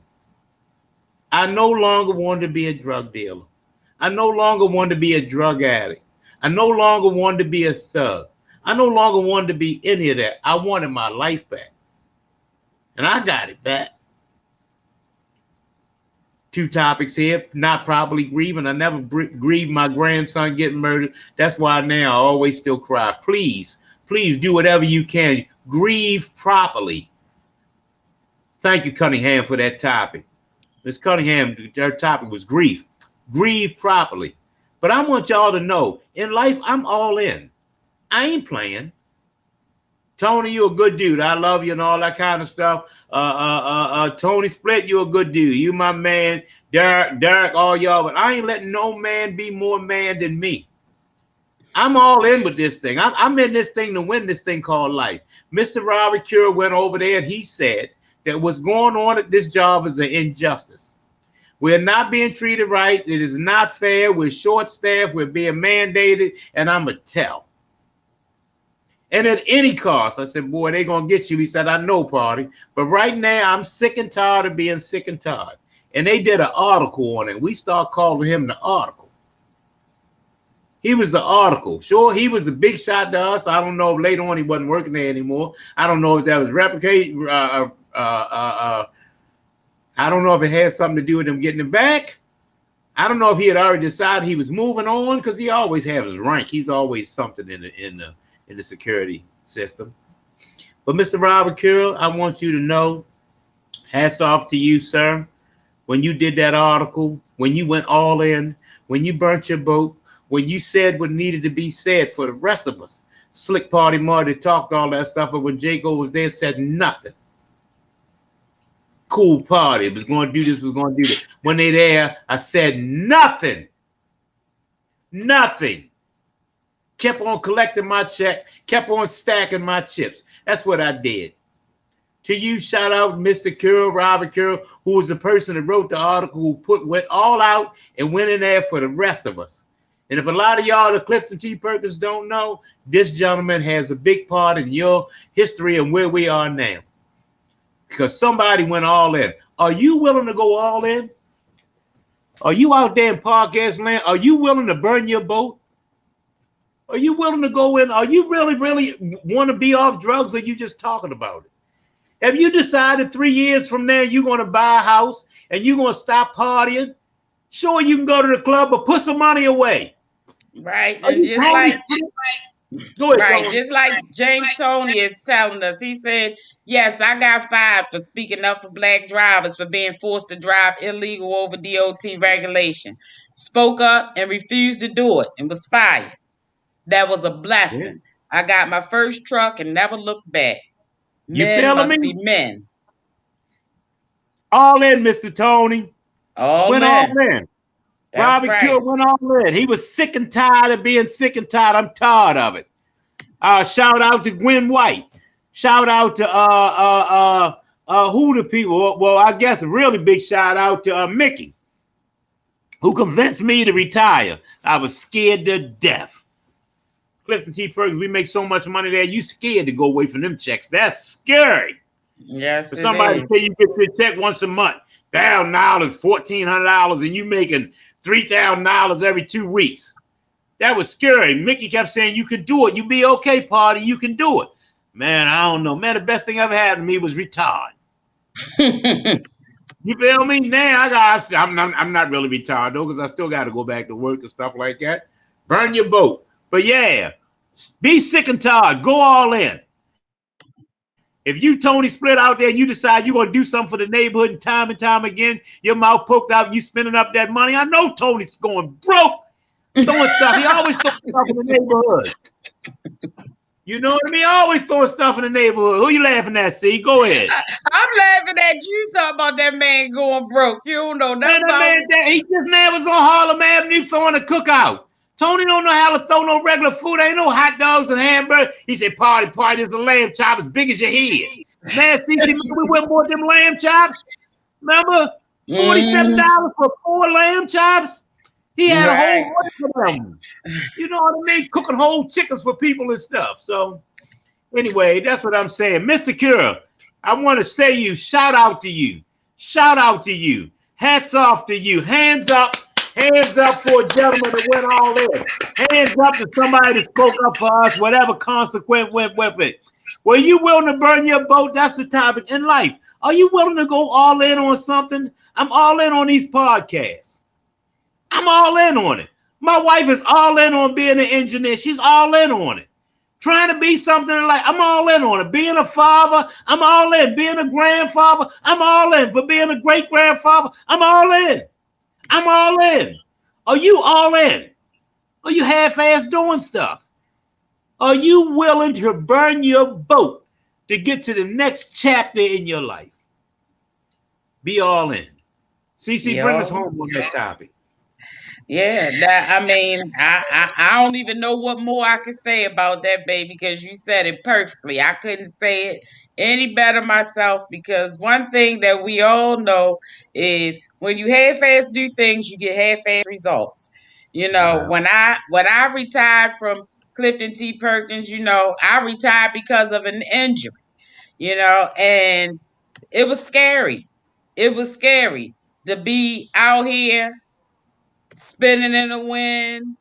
I no longer wanted to be a drug dealer. I no longer wanted to be a drug addict. I no longer wanted to be a thug. I no longer wanted to be any of that. I wanted my life back. And I got it back. 2 topics here. Not properly grieving. I never grieved my grandson getting murdered. That's why now I always still cry. Please do whatever you can. Grieve properly. Thank you, Cunningham, for that topic. Ms. Cunningham, her topic was grief. Grieve properly. But I want y'all to know, in life, I'm all in. I ain't playing. Tony, you a good dude. I love you and all that kind of stuff. Tony Split, you a good dude. You my man. Derek, all y'all. But I ain't letting no man be more man than me. I'm all in with this thing. I'm in this thing to win this thing called life. Mr. Robert Cure went over there and he said that what's going on at this job is an injustice. We're not being treated right. It is not fair. We're short-staffed. We're being mandated. And I'm going to tell. And at any cost, I said, boy, they're going to get you. He said, I know, party. But right now, I'm sick and tired of being sick and tired. And they did an article on it. We start calling him the article. He was the article. Sure, he was a big shot to us. I don't know if later on he wasn't working there anymore. I don't know if that was replicated. I don't know if it had something to do with him getting him back. I don't know if he had already decided he was moving on, because he always has his rank. He's always something in the security system. But Mr. Robert Carroll, I want you to know, hats off to you, sir. when you did that article, when you went all in, when you burnt your boat, when you said what needed to be said for the rest of us. Slick Party Marty talked all that stuff, but when Jaco was there, said nothing. Cool Party was going to do this, was going to do that. When they there, I said nothing. Nothing. Kept on collecting my check, kept on stacking my chips. That's what I did. To you, shout out Mr. Curl, Robert Curl, who was the person that wrote the article, who went all out and went in there for the rest of us. And if a lot of y'all, the Clifton T. Perkins, don't know, this gentleman has a big part in your history and where we are now. Because somebody went all in. Are you willing to go all in? Are you out there in podcast land? Are you willing to burn your boat? Are you willing to go in? Are you really want to be off drugs, or are you just talking about it? Have you decided 3 years from now you're going to buy a house and you're going to stop partying? Sure, you can go to the club, but put some money away. Right. And just like, go ahead, right, just like James Tony is telling us, he said, yes, I got fired for speaking up for black drivers for being forced to drive illegal over DOT regulation. Spoke up and refused to do it and was fired. That was a blessing. Yeah. I got my first truck and never looked back. Men must be men. All in, Mr. Tony. All went men. All in. Robert Kill went all in. He was sick and tired of being sick and tired. I'm tired of it. Shout out to Gwen White. Shout out to who the people? Well, I guess a really big shout out to Mickey, who convinced me to retire. I was scared to death. Clifton T. Perkins, we make so much money there. You scared to go away from them checks. That's scary. Yes, for somebody to say you get your check once a month, $1,000, $1,400, and you making $3,000 every 2 weeks. That was scary. Mickey kept saying, you can do it. You be okay, Party. You can do it. Man, I don't know. Man, the best thing ever happened to me was retired. You feel me? Now I'm not really retired, though, because I still got to go back to work and stuff like that. Burn your boat. But yeah, be sick and tired. Go all in. If you, Tony Split, out there and you decide you're going to do something for the neighborhood and time again, your mouth poked out, you spending up that money, I know Tony's going broke throwing stuff. He always throwing stuff in the neighborhood. You know what I mean? Always throwing stuff in the neighborhood. Who you laughing at, C? Go ahead. I'm laughing at you talking about that man going broke. You don't know nothing about man, he just now was on Harlem Avenue throwing a cookout. Tony don't know how to throw no regular food. Ain't no hot dogs and hamburgers. He said, party, there's a lamb chop as big as your head. Man, see, we went bought them lamb chops. Remember? $47 for 4 lamb chops. He had a whole bunch of them. You know what I mean? Cooking whole chickens for people and stuff. So anyway, that's what I'm saying. Mr. Cure, I want to say you, shout out to you. Shout out to you. Hats off to you. Hands up. Hands up for a gentleman that went all in. Hands up to somebody that spoke up for us, whatever consequence went with it. Were you willing to burn your boat? That's the topic in life. Are you willing to go all in on something? I'm all in on these podcasts. I'm all in on it. My wife is all in on being an engineer. She's all in on it. Trying to be something like, I'm all in on it. Being a father, I'm all in. Being a grandfather, I'm all in. For being a great-grandfather, I'm all in. I'm all in. Are you all in? Are you half-ass doing stuff? Are you willing to burn your boat to get to the next chapter in your life? Be all in. CC, bring us home on that topic. Yeah, I mean, I don't even know what more I could say about that, baby, because you said it perfectly. I couldn't say it any better myself, because one thing that we all know is when you half-ass do things, you get half-ass results. You know, when I retired from Clifton T. Perkins, you know, I retired because of an injury, you know, and it was scary. It was scary to be out here spinning in the wind,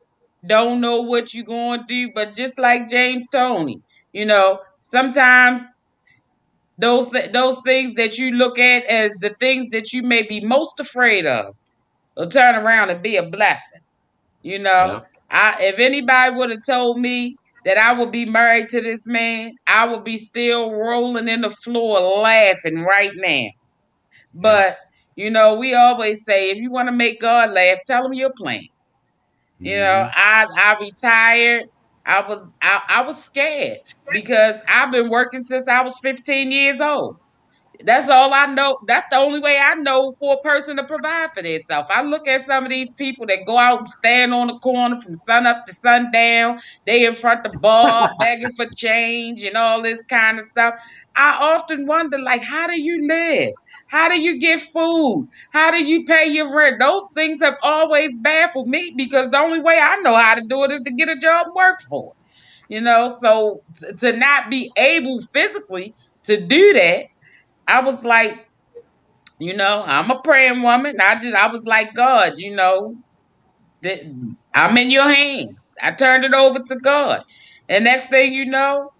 don't know what you're going to do. But just like James Tony, you know, sometimes those things that you look at as the things that you may be most afraid of will turn around and be a blessing. You know, if anybody would have told me that I would be married to this man, I would be still rolling in the floor laughing right now. But, You know, we always say, if you want to make God laugh, tell him your plans. You know, I retired. I was scared because I've been working since I was 15 years old. That's all I know. That's the only way I know for a person to provide for themselves. I look at some of these people that go out and stand on the corner from sun up to sundown. They in front of the bar begging for change and all this kind of stuff. I often wonder, like, how do you live? How do you get food? How do you pay your rent? Those things have always baffled me because the only way I know how to do it is to get a job and work for it. You know, so to not be able physically to do that, I was like, you know, I'm a praying woman. I was like, God, you know, I'm in your hands. I turned it over to God. And next thing you know,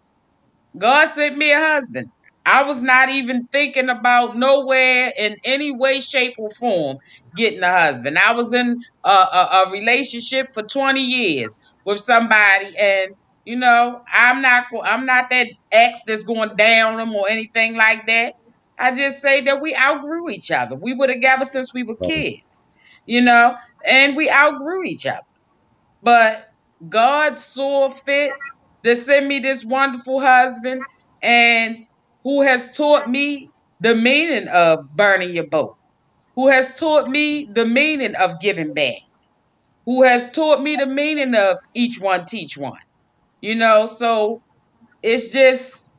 God sent me a husband. I was not even thinking about nowhere in any way, shape, or form getting a husband. I was in a relationship for 20 years with somebody, and you know, I'm not that ex that's going down them or anything like that. I just say that we outgrew each other. We were together since we were kids, you know, and we outgrew each other. But God saw fit to send me this wonderful husband and who has taught me the meaning of burning your boat, who has taught me the meaning of giving back, who has taught me the meaning of each one teach one. You know, so it's just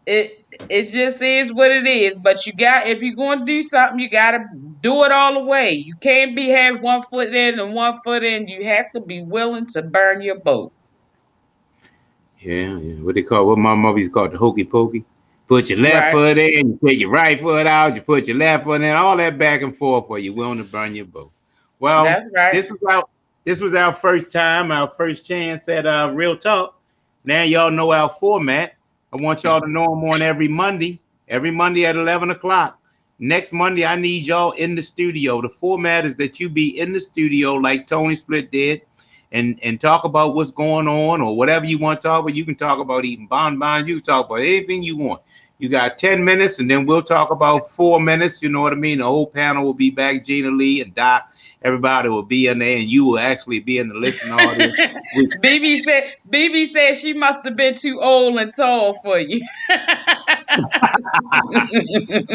it just is what it is. But you got, if you're going to do something, you got to do it all the way. You can't have one foot in and one foot in. You have to be willing to burn your boat. Yeah, yeah. What my mother used to call it, the hokey pokey. Put your left Right. foot in, you put your right foot out, you put your left foot in, all that back and forth for you willing to burn your boat. Well, That's right. this was our first time, our first chance at Real Talk. Now y'all know our format. I want y'all to know them on every Monday at 11 o'clock. Next Monday, I need y'all in the studio. The format is that you be in the studio like Tony Split did, and talk about what's going on or whatever you want to talk about. You can talk about eating bonbons. You can talk about anything you want. You got 10 minutes, and then we'll talk about 4 minutes. You know what I mean? The whole panel will be back. Gina Lee and Doc. Everybody will be in there, and you will actually be in the listening audience. BB said she must have been too old and tall for you.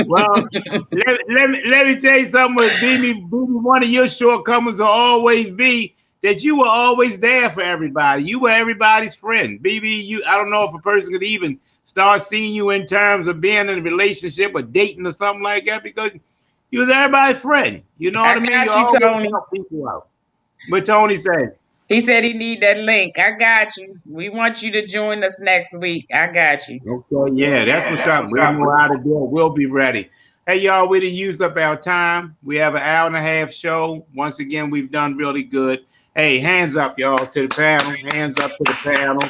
Well, let me tell you something with BB. One of your shortcomings will always be that you were always there for everybody. You were everybody's friend. BB, I don't know if a person could even start seeing you in terms of being in a relationship or dating or something like that, because you was everybody's friend. You know what I mean? got You you, always Tony. help people out. What Tony said. He said he need that link. I got you. We want you to join us next week. I got you. Okay, yeah, that's what's up. We'll know how to do it. We'll be ready. Hey, y'all, we didn't use up our time. We have an hour and a half show. Once again, we've done really good. Hey, hands up, y'all, to the panel. Hands up to the panel.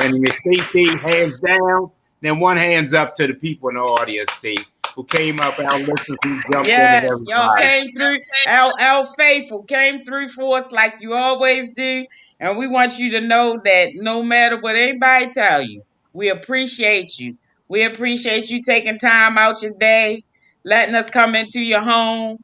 And your CT, hands down. Then one hands up to the people in the audience, Steve, who came up, our listeners who jumped in and Yes, everybody. y'all came through. Our faithful came through for us like you always do. And we want you to know that no matter what anybody tell you, we appreciate you. We appreciate you taking time out your day, letting us come into your home,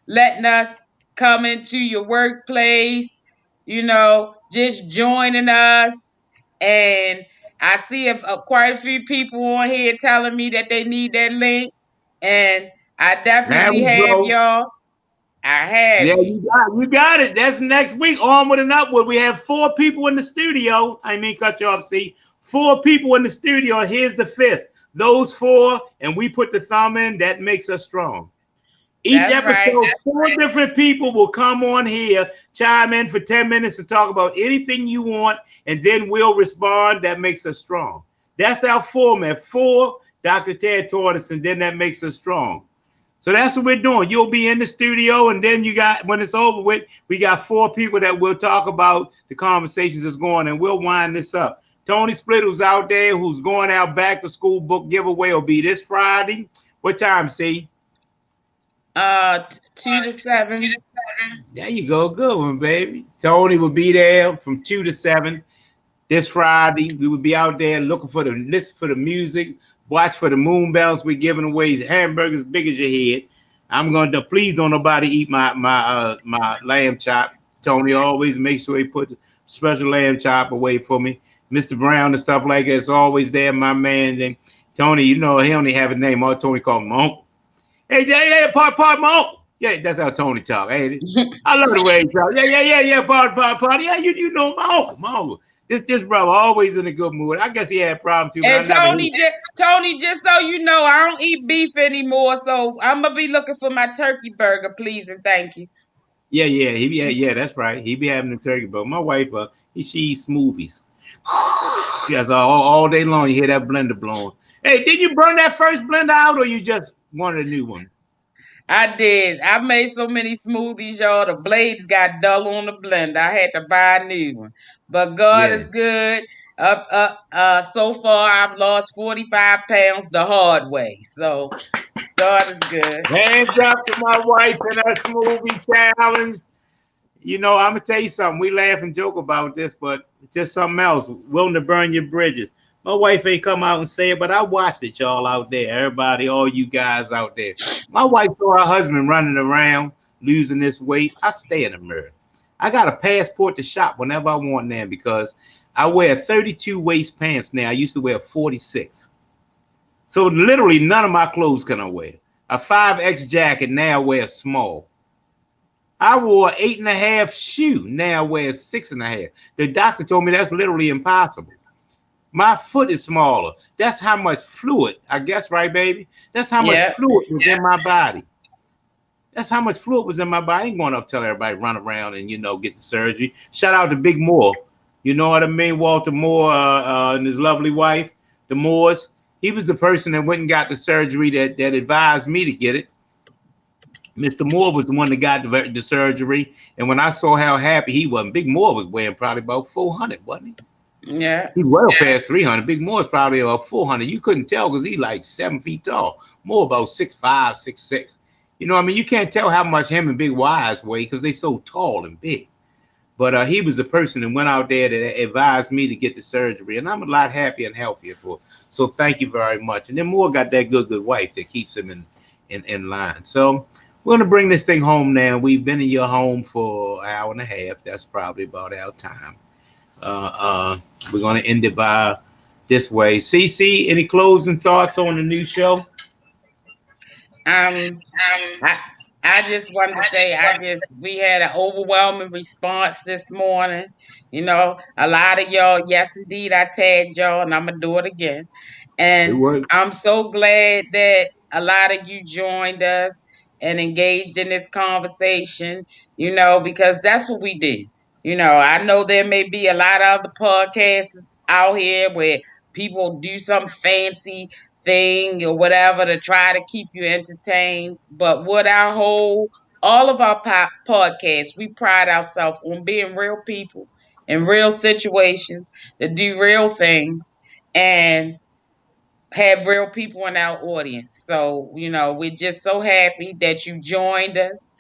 letting us come into your workplace, you know, just joining us. And I see quite a few people on here telling me that they need that link. And I definitely have y'all. I have Yeah, you. you got it. That's next week. Onward and upward. We have 4 people in the studio. I mean, cut you off, see. 4 people in the studio. Here's the 5th. Those 4, and we put the thumb in. That makes us strong. Each That's episode, right. 4 different people will come on here, chime in for 10 minutes to talk about anything you want, and then we'll respond. That makes us strong. That's our format. 4, Dr. Ted taught us, and then that makes us strong. So that's what we're doing. You'll be in the studio, and then you got, when it's over with, we got 4 people that will talk about the conversations that's going, and we'll wind this up. Tony Split, who's out there, who's going out back to school book giveaway, will be this Friday. What time, see? 2 to 7. There you go. Good one, baby. Tony will be there from 2 to 7 this Friday. We will be out there looking for the list for the music. Watch for the moon bells. We're giving away hamburgers big as your head. I'm going to please don't nobody eat my lamb chop. Tony always make sure he put special lamb chop away for me. Mr. Brown and stuff like that is always there, my man. And Tony, you know, he only have a name. All Tony called him Monk. Hey, yeah, part, Monk. Yeah, that's how Tony talk, ain't it? I love the way he talk. Yeah, part. Yeah, you know, Monk. This brother always in a good mood. I guess he had a problem too. And Tony, just so you know, I don't eat beef anymore, so I'm gonna be looking for my turkey burger, please and thank you. Yeah, that's right. He be having the turkey burger. My wife, she eats smoothies. Yes, all day long. You hear that blender blowing. Hey, did you burn that first blender out, or you just wanted a new one? I did. I made so many smoothies, y'all. The blades got dull on the blender. I had to buy a new one. But God is good. So far, I've lost 45 pounds the hard way. So God is good. Hands up to my wife and her smoothie challenge. You know, I'm gonna tell you something. We laugh and joke about this, but it's just something else. Willing to burn your bridges. My wife ain't come out and say it, but I watched it, y'all out there. Everybody, all you guys out there. My wife saw her husband running around, losing this weight. I stay in the mirror. I got a passport to shop whenever I want now because I wear 32 waist pants now. I used to wear 46. So literally none of my clothes can I wear. A 5X jacket, now I wear small. I wore 8.5 shoe, now I wear 6.5. The doctor told me that's literally impossible. My foot is smaller. That's how much fluid, I guess, right, baby? That's how much fluid was in my body. That's how much fluid was in my body. I ain't going up tell everybody run around and, you know, get the surgery. Shout out to Big Moore. You know what I mean? Walter Moore and his lovely wife, the Moores. He was the person that went and got the surgery that advised me to get it. Mr. Moore was the one that got the surgery. And when I saw how happy he was, Big Moore was weighing probably about 400, wasn't he? Yeah. He well past 300. Big Moore's probably about 400. You couldn't tell because he like 7 feet tall. Moore about 6'5", 6'6". You know what I mean? You can't tell how much him and Big Wise weigh because they so tall and big. But he was the person that went out there that advised me to get the surgery. And I'm a lot happier and healthier for it. So thank you very much. And then Moore got that good wife that keeps him in line. So we're going to bring this thing home now. We've been in your home for an hour and a half. That's probably about our time. We're going to end it by this way. CC, any closing thoughts on the new show? I just wanted to say, we had an overwhelming response this morning. You know, a lot of y'all, yes, indeed, I tagged y'all, and I'm going to do it again. And I'm so glad that a lot of you joined us and engaged in this conversation, you know, because that's what we do. You know, I know there may be a lot of other podcasts out here where people do some fancy thing or whatever to try to keep you entertained. But what all of our podcasts, we pride ourselves on being real people in real situations that do real things and have real people in our audience. So, you know, we're just so happy that you joined us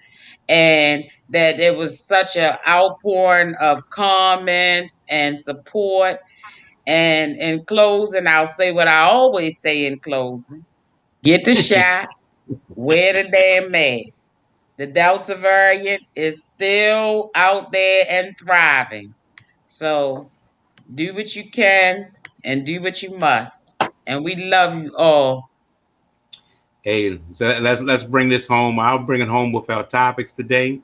and that it was such an outpouring of comments and support. And in closing, I'll say what I always say in closing. Get the shot, wear the damn mask. The Delta variant is still out there and thriving. So do what you can and do what you must. And we love you all. Hey, so let's bring this home. I'll bring it home with our topics today.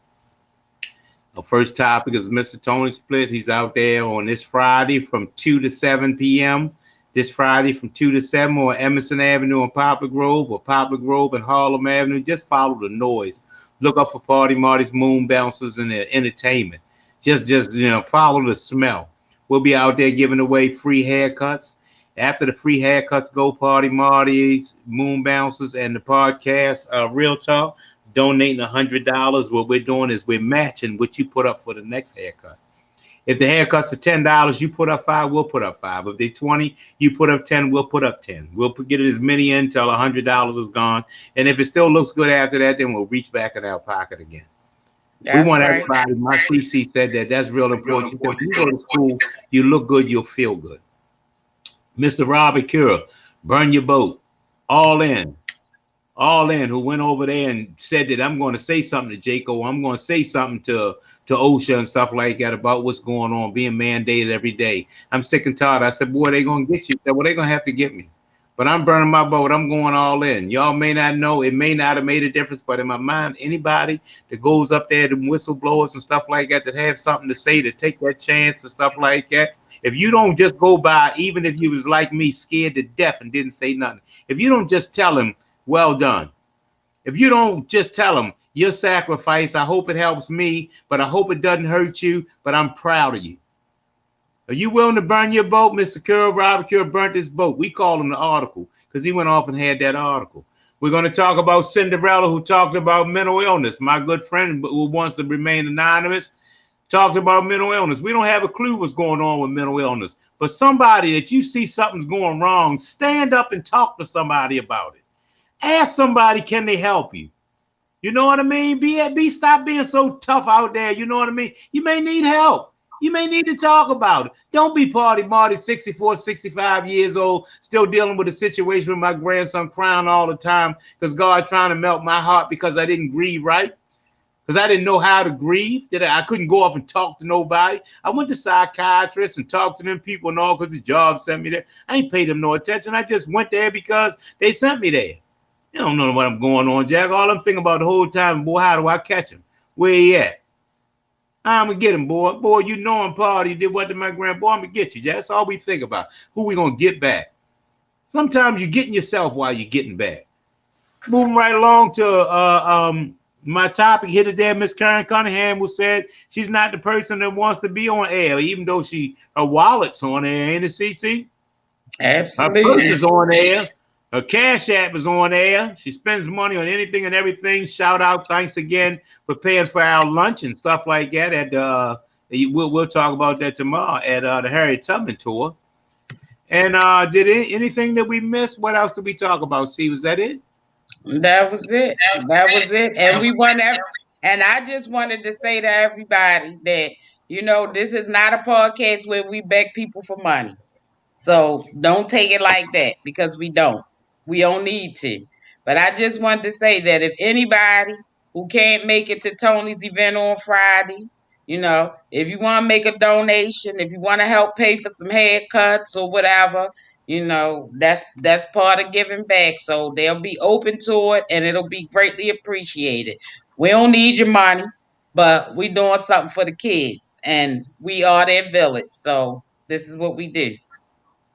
Our first topic is Mr. Tony Splits. He's out there on this Friday from 2 to 7 p.m. This Friday from 2 to 7 on Emerson Avenue in Poplar Grove or Poplar Grove and Harlem Avenue. Just follow the noise. Look up for Party Marty's Moon Bouncers and their entertainment. Just you know, follow the smell. We'll be out there giving away free haircuts. After the free haircuts go, Party Marty's, Moon Bouncers, and the podcast, Real Talk, donating $100. What we're doing is we're matching what you put up for the next haircut. If the haircuts are $10, you put up $5, we'll put up $5. If they're $20, you put up $10, we'll put up $10. We'll get it as many in until $100 is gone. And if it still looks good after that, then we'll reach back in our pocket again. We want everybody, my CC said that's real important. She said, you go to school, you look good, you'll feel good. Mr. Robert Cure, Burn Your Boat, All In. All In, who went over there and said that I'm going to say something to Jaco. I'm going to say something to OSHA and stuff like that about what's going on, being mandated every day. I'm sick and tired. I said, boy, they going to get you. Well, they're going to have to get me. But I'm burning my boat. I'm going all in. Y'all may not know. It may not have made a difference, but in my mind, anybody that goes up there, the whistleblowers and stuff like that, that have something to say, to take that chance and stuff like that, if you don't just go by, even if you was like me, scared to death and didn't say nothing, if you don't just tell them, well done. If you don't just tell them, your sacrifice, I hope it helps me, but I hope it doesn't hurt you, but I'm proud of you. Are you willing to burn your boat? Mr. Curl, Robert Curl burnt his boat. We call him the article because he went off and had that article. We're going to talk about Cinderella, who talked about mental illness. My good friend who wants to remain anonymous talked about mental illness. We don't have a clue what's going on with mental illness, but somebody that you see something's going wrong, stand up and talk to somebody about it. Ask somebody, can they help you? You know what I mean? Stop being so tough out there. You know what I mean? You may need help. You may need to talk about it. Don't be Marty, 64, 65 years old, still dealing with a situation with my grandson crying all the time because God trying to melt my heart because I didn't grieve right. Because I didn't know how to grieve. I couldn't go off and talk to nobody. I went to psychiatrists and talked to them people and all because the job sent me there. I ain't paid them no attention. I just went there because they sent me there. You don't know what I'm going on, Jack. All I'm thinking about the whole time, boy, how do I catch him? Where he at? I'm going to get him, boy. Boy, you know I'm party. You did what to my grandboy? I'm going to get you, Jack. That's all we think about. Who we going to get back? Sometimes you're getting yourself while you're getting back. Moving right along to my topic here today, Miss Karen Cunningham, who said she's not the person that wants to be on air, even though her wallet's on air, ain't it, CC? Absolutely. Her purse is on air. Her Cash App is on air. She spends money on anything and everything. Shout out, thanks again for paying for our lunch and stuff like that. We'll talk about that tomorrow at the Harriet Tubman tour. And did anything that we missed? What else did we talk about? See, was that it? That was it. That was it. And we want and I just wanted to say to everybody that, this is not a podcast where we beg people for money. So don't take it like that, because we don't. We don't need to. But I just wanted to say that if anybody who can't make it to Tony's event on Friday, if you want to make a donation, if you want to help pay for some haircuts or whatever, that's part of giving back. So they'll be open to it and it'll be greatly appreciated. We don't need your money, but we're doing something for the kids and we are their village. So this is what we do.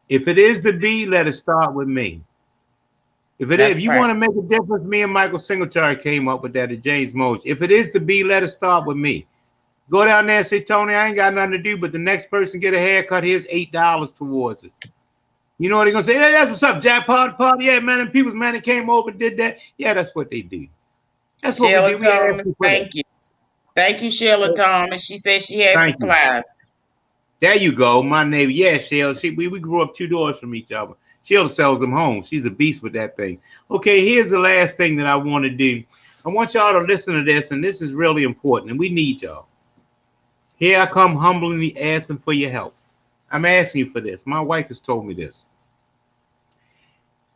If it is to be, let it start with me. If you want to make a difference, me and Michael Singletary came up with that at James Mose. If it is to be, let it start with me. Go down there and say, Tony, I ain't got nothing to do, but the next person get a haircut, here's $8 towards it. You know what they're going to say? Hey, that's what's up, Jack Party. Yeah, man, and people's man that came over and did that. Yeah, that's what they do. That's what Sheila we do. Thomas, thank you. Thank you, Sheila Thomas. She said she has supplies. There you go. My neighbor. Yeah, Sheila. We grew up 2 doors from each other. Sheila sells them home. She's a beast with that thing. Okay, here's the last thing that I want to do. I want y'all to listen to this, and this is really important, and we need y'all. Here I come humbly asking for your help. I'm asking you for this. My wife has told me this.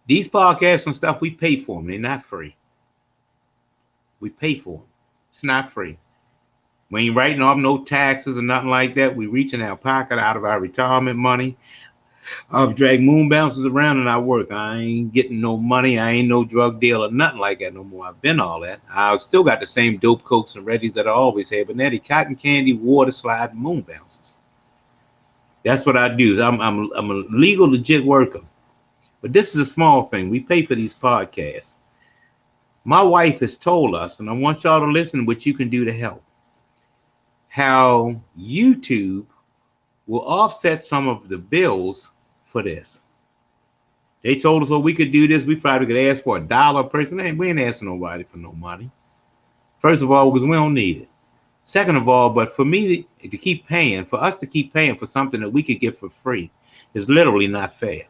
These podcasts and stuff, we pay for them. They're not free. We pay for them. It's not free. We ain't writing off no taxes or nothing like that. We reaching our pocket out of our retirement money. I've dragged moon bounces around and I work. I ain't getting no money. I ain't no drug dealer, nothing like that no more. I've been all that. I've still got the same dope cokes and readies that I always had, but now they cotton candy, water slide, moon bounces. That's what I do. I'm a legal, legit worker. But this is a small thing. We pay for these podcasts. My wife has told us, and I want y'all to listen to what you can do to help, how YouTube will offset some of the bills for this. They told us, well, we could do this. We probably could ask for $1 a person. Hey, we ain't asking nobody for no money. First of all, because we don't need it. Second of all, but for me to keep paying, for us to keep paying for something that we could get for free is literally not fair.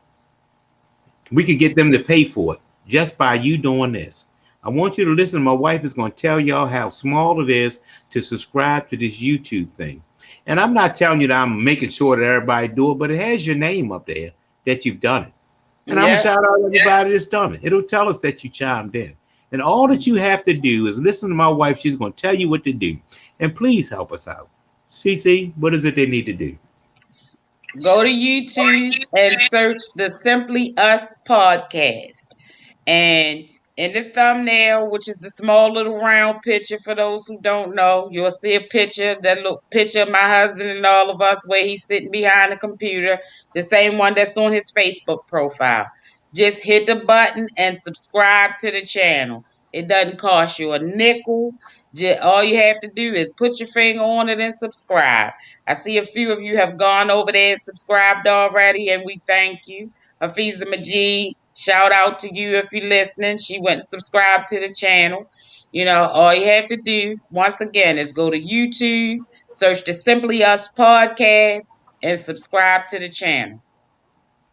We could get them to pay for it just by you doing this. I want you to listen. My wife is going to tell y'all how small it is to subscribe to this YouTube thing. And I'm not telling you that I'm making sure that everybody do it, but it has your name up there that you've done it. And I'm going to shout out everybody that's done it. It'll tell us that you chimed in. And all that you have to do is listen to my wife. She's going to tell you what to do. And please help us out. CC, what is it they need to do? Go to YouTube and search the Simply Us podcast. And in the thumbnail, which is the small little round picture for those who don't know, you'll see a picture, that little picture of my husband and all of us where he's sitting behind the computer, the same one that's on his Facebook profile. Just hit the button and subscribe to the channel. It doesn't cost you a nickel. All you have to do is put your finger on it and subscribe. I see a few of you have gone over there and subscribed already, and we thank you. Hafiza Majid, shout out to you if you're listening. She went and subscribed to the channel. You know, all you have to do, once again, is go to YouTube, search the Simply Us podcast, and subscribe to the channel.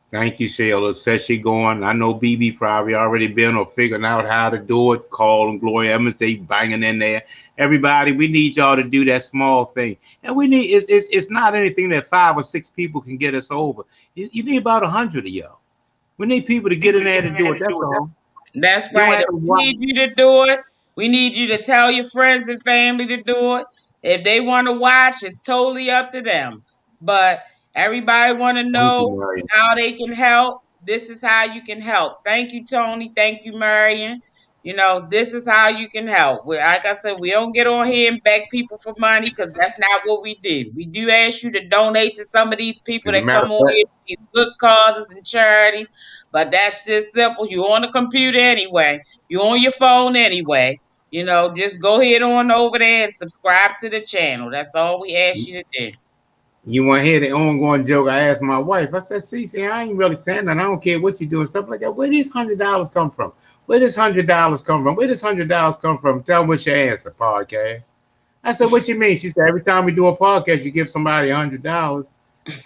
Thank you, Sheila. Says she going. I know BB probably already been or figuring out how to do it. Call and Gloria Evans, they banging in there. Everybody, we need y'all to do that small thing. And we need, it's not anything that 5 or 6 people can get us over. You need about 100 of y'all. We need people to get in there to do it. That's all. That's right. We need you to do it. We need you to tell your friends and family to do it. If they want to watch, it's totally up to them. But everybody want to know how they can help. This is how you can help. Thank you, Tony. Thank you, Marion. You know, this is how you can help. Like I said, we don't get on here and beg people for money because that's not what we do. We do ask you to donate to some of these people that come on here, these good causes and charities. But that's just simple. You're on the computer anyway. You're on your phone anyway. You know, just go ahead on over there and subscribe to the channel. That's all we ask you to do. You want to hear the ongoing joke? I asked my wife. I said, "See, I ain't really saying that. I don't care what you're doing, stuff like that. Where these $100 come from? Where does $100 come from? Where does $100 come from? Tell me what's your answer, podcast." I said, "What you mean?" She said, "Every time we do a podcast, you give somebody $100."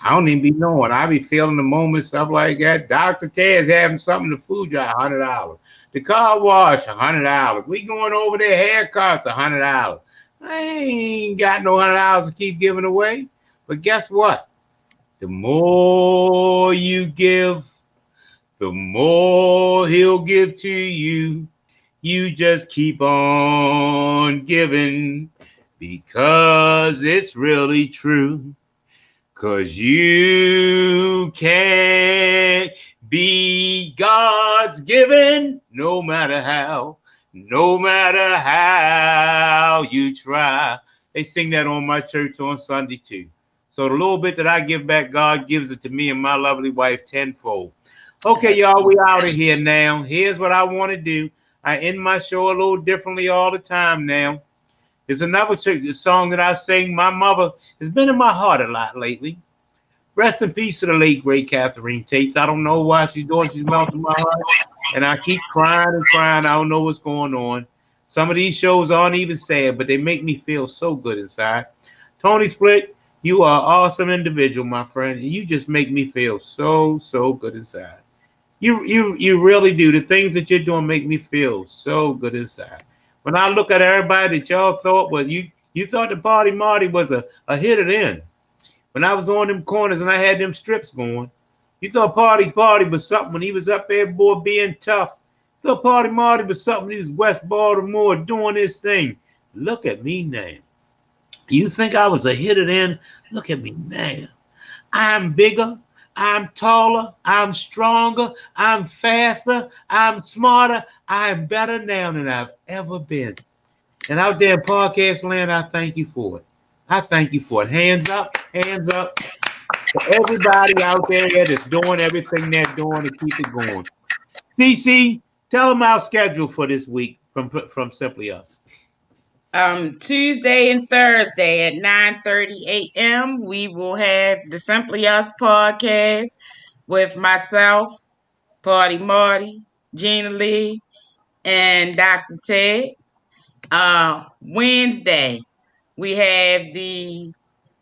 I don't even be knowing. I be feeling the moment, stuff like that. Dr. Ted's having something, the food drive, $100. The car wash, $100. We going over there, haircuts, $100. I ain't got no $100 to keep giving away. But guess what? The more you give, the more he'll give to you. You just keep on giving because it's really true. Because you can't be God's given no matter how you try. They sing that on my church on Sunday too. So the little bit that I give back, God gives it to me and my lovely wife tenfold. Okay, y'all, we out of here now. Here's what I want to do. I end my show a little differently all the time now. There's another song that I sing. My mother has been in my heart a lot lately. Rest in peace to the late, great Catherine Tate. I don't know why she's doing. She's melting my heart. And I keep crying and crying. I don't know what's going on. Some of these shows aren't even sad, but they make me feel so good inside. Tony Split, you are an awesome individual, my friend. And you just make me feel so, so good inside. You really do. The things that you're doing make me feel so good inside. When I look at everybody that y'all thought, well, you thought the Party Marty was a hitter then. When I was on them corners and I had them strips going, you thought Party was something when he was up there, boy, being tough. You thought Party Marty was something when he was West Baltimore doing his thing. Look at me now. You think I was a hitter then? Look at me now. I'm bigger. I'm taller, I'm stronger, I'm faster, I'm smarter, I'm better now than I've ever been. And out there in podcast land, I thank you for it. I thank you for it. Hands up for everybody out there that's doing everything they're doing to keep it going. CC, tell them our schedule for this week from Simply Us. Tuesday and Thursday at 9:30 a.m. we will have the Simply Us podcast with myself, Party Marty, Gina Lee, and Dr. Ted. Wednesday we have the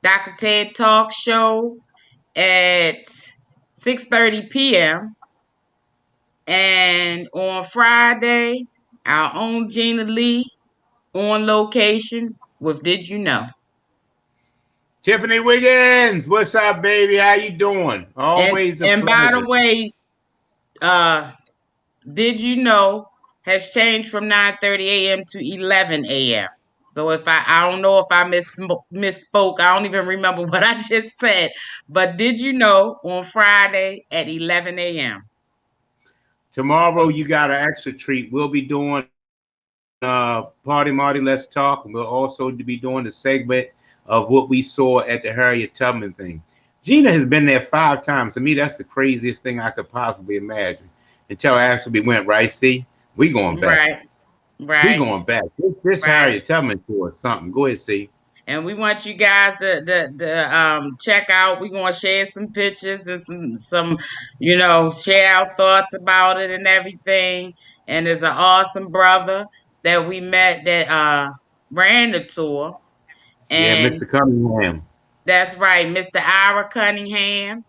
Dr. Ted Talk Show at 6:30 p.m. And on Friday, our own Gina Lee on location with Did You Know? Tiffany Wiggins, what's up, baby? How you doing? Always and by the way, Did You Know has changed from 9:30 a.m. to 11 a.m. So if I don't know if I misspoke. I don't even remember what I just said. But did you know on Friday at 11 a.m.? Tomorrow you got an extra treat. We'll be doing Party Marty Let's Talk. And we'll also be doing the segment of what we saw at the Harriet Tubman thing. Gina has been there 5 times. To me, that's the craziest thing I could possibly imagine. Until after we went, right? See, we going back. Right, We right, going back. This right. Harriet Tubman tour or something. Go ahead, see. And we want you guys to check out. We're gonna share some pictures and some share our thoughts about it and everything. And there's an awesome brother that we met that ran the tour. Yeah, And Mr. Cunningham. that's right, Mr. Ira Cunningham.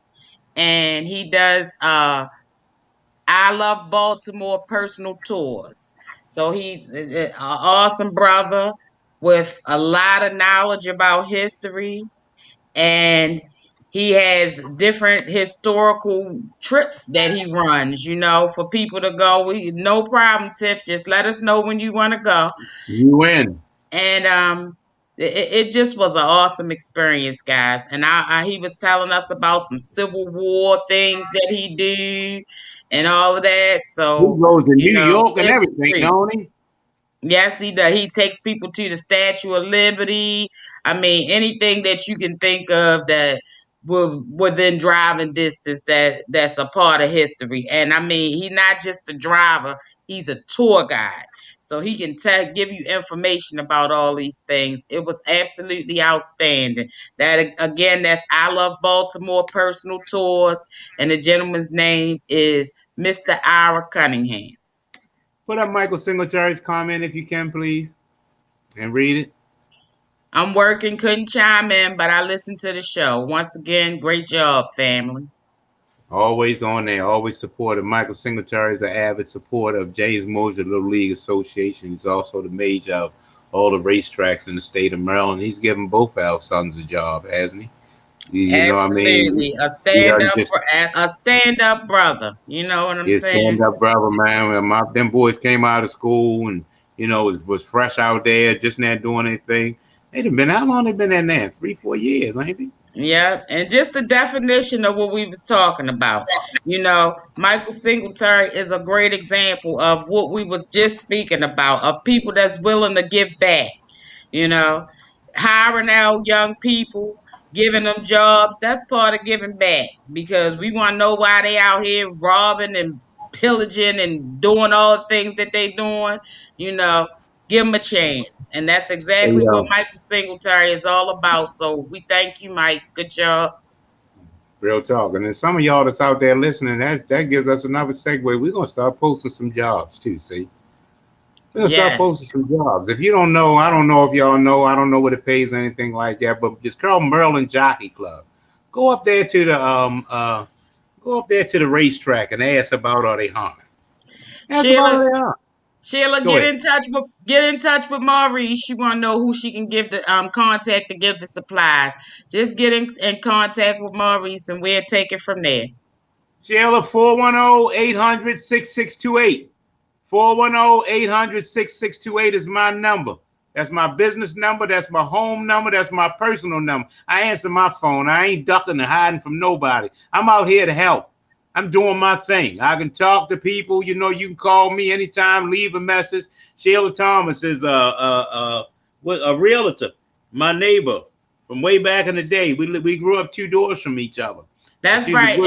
And he does I Love Baltimore personal tours. So he's an awesome brother with a lot of knowledge about history, and he has different historical trips that he runs, for people to go. No problem, Tiff. Just let us know when you want to go. You win. And it just was an awesome experience, guys. And he was telling us about some Civil War things that he do and all of that. He So, goes to New York and it's everything, free. don't he? Yes, he does. He takes people to the Statue of Liberty. I mean, anything that you can think of that within driving distance that's a part of history. And I mean, he's not just a driver; he's a tour guide, so he can give you information about all these things. It was absolutely outstanding. That again, that's I Love Baltimore personal tours, and the gentleman's name is Mr. Ira Cunningham. Put up Michael Singletary's comment if you can, please, and read it. I'm working, couldn't chime in, but I listened to the show. Once again, great job, family. Always on there, always supportive. Michael Singletary is an avid supporter of James Mosier Little League Association. He's also the major of all the racetracks in the state of Maryland. He's given both our sons a job, hasn't he? You know what I mean? Absolutely, He doesn't just a stand up brother. You know what I'm get saying? stand up brother, man. When them boys came out of school and was fresh out there, just not doing anything. They'd have been how long they been in there? 3-4 years, ain't they? Yeah, and just the definition of what we was talking about. Michael Singletary is a great example of what we was just speaking about, of people that's willing to give back. You know, hiring out young people, giving them jobs, that's part of giving back, because we want to know why they out here robbing and pillaging and doing all the things that they doing. You know, give them a chance. And that's Hey, exactly what Michael Singletary is all about. So we thank you, Mike. Good job. real talk. And then some of y'all that's out there listening, that gives us another segue. We're gonna start posting some jobs too. See, we're gonna start Yes. posting some jobs. If you don't know, I don't know if y'all know. I don't know what it pays or anything like that. But it's called Maryland Jockey Club. Go up there to the racetrack and ask about are they harmed. Ask about are they harmed. Sheila, Go ahead. get in touch with Maurice. She want to know who she can give the contact to give the supplies. Just get in contact with Maurice, and we'll take it from there. Sheila, 410-800-6628. 410-800-6628 is my number. That's my business number. That's my home number. That's my personal number. I answer my phone. I ain't ducking and hiding from nobody. I'm out here to help. I'm doing my thing. I can talk to people. You can call me anytime, leave a message. Sheila Thomas is a realtor, my neighbor from way back in the day. We grew up 2 doors from each other. That's right.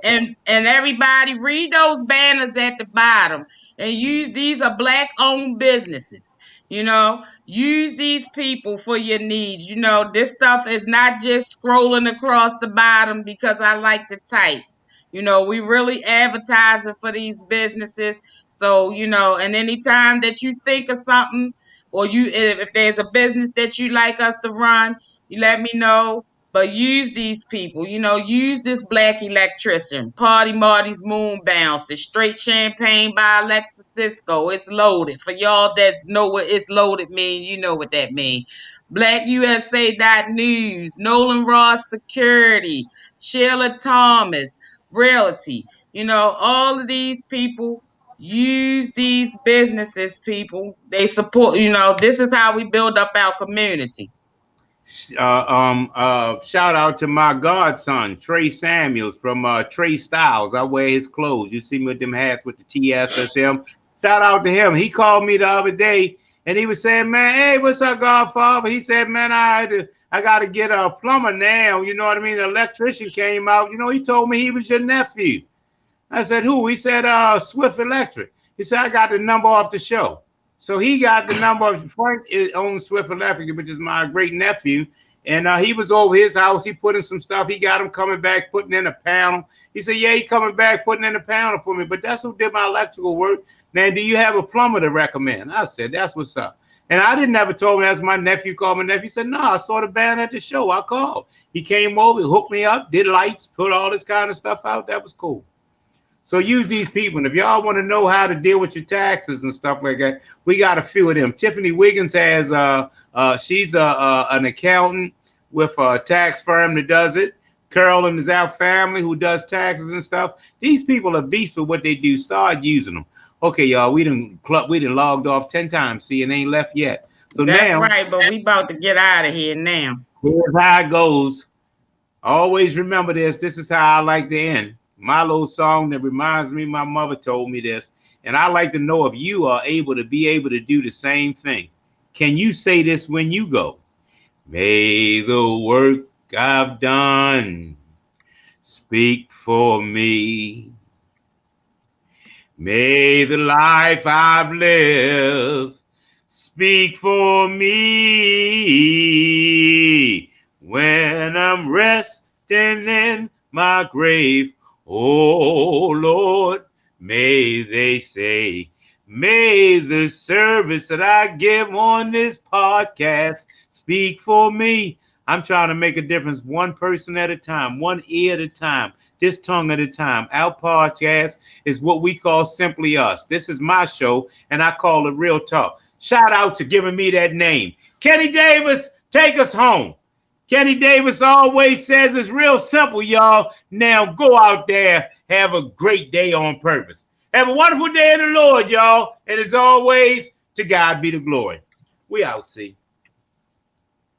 And everybody read those banners at the bottom and these are black owned businesses. Use these people for your needs. This stuff is not just scrolling across the bottom because I like to type. We really advertising for these businesses. So, and anytime that you think of something, or if there's a business that you like us to run, you let me know. But use these people, use this black electrician, Party Marty's Moon Bounce, it's Straight Champagne by Alexis Cisco. It's loaded. For y'all that know what it's loaded mean, you know what that mean. BlackUSA.News, Nolan Ross Security, Sheila Thomas, Realty. All of these people Use these businesses, people. They support, this is how we build up our community. Shout out to my godson, Trey Samuels from Trey Styles. I wear his clothes. You see me with them hats with the TSSM. Shout out to him. He called me the other day and he was saying, man, hey, what's up, Godfather? He said, man, I got to get a plumber now. You know what I mean? The electrician came out. He told me he was your nephew. I said, who? He said, Swift Electric. He said, I got the number off the show. So he got the number of Frank owns Swift Electric, which is my great nephew. And he was over his house. He put in some stuff. He got him coming back, putting in a panel. He said, yeah, he coming back, putting in a panel for me. But that's who did my electrical work. Now, do you have a plumber to recommend? I said, that's what's up. And I didn't ever told me that's my nephew called my nephew. He said, no, I saw the band at the show. I called. He came over, hooked me up, did lights, put all this kind of stuff out. That was cool. So use these people. And if y'all want to know how to deal with your taxes and stuff like that, we got a few of them. Tiffany Wiggins has, she's an accountant with a tax firm that does it. Carol and our family who does taxes and stuff. These people are beasts with what they do. Start using them. Okay, y'all, we done logged off 10 times. See, it ain't left yet. So that's now, right, but we about to get out of here now. Here's how it goes. Always remember this. This is how I like to end. My little song that reminds me, my mother told me this, and I like to know if you are able to do the same thing. Can you say this when you go? May the work I've done speak for me. May the life I've lived speak for me. When I'm resting in my grave, oh Lord, may they say, may the service that I give on this podcast speak for me. I'm trying to make a difference one person at a time, one ear at a time, this tongue at a time. Our podcast is what we call Simply Us. This is my show, and I call it Real Talk. Shout out to giving me that name. Kenny Davis, take us home. Kenny Davis always says it's real simple, y'all. Now go out there, have a great day on purpose. Have a wonderful day in the Lord, y'all. And as always, to God be the glory. We out, see.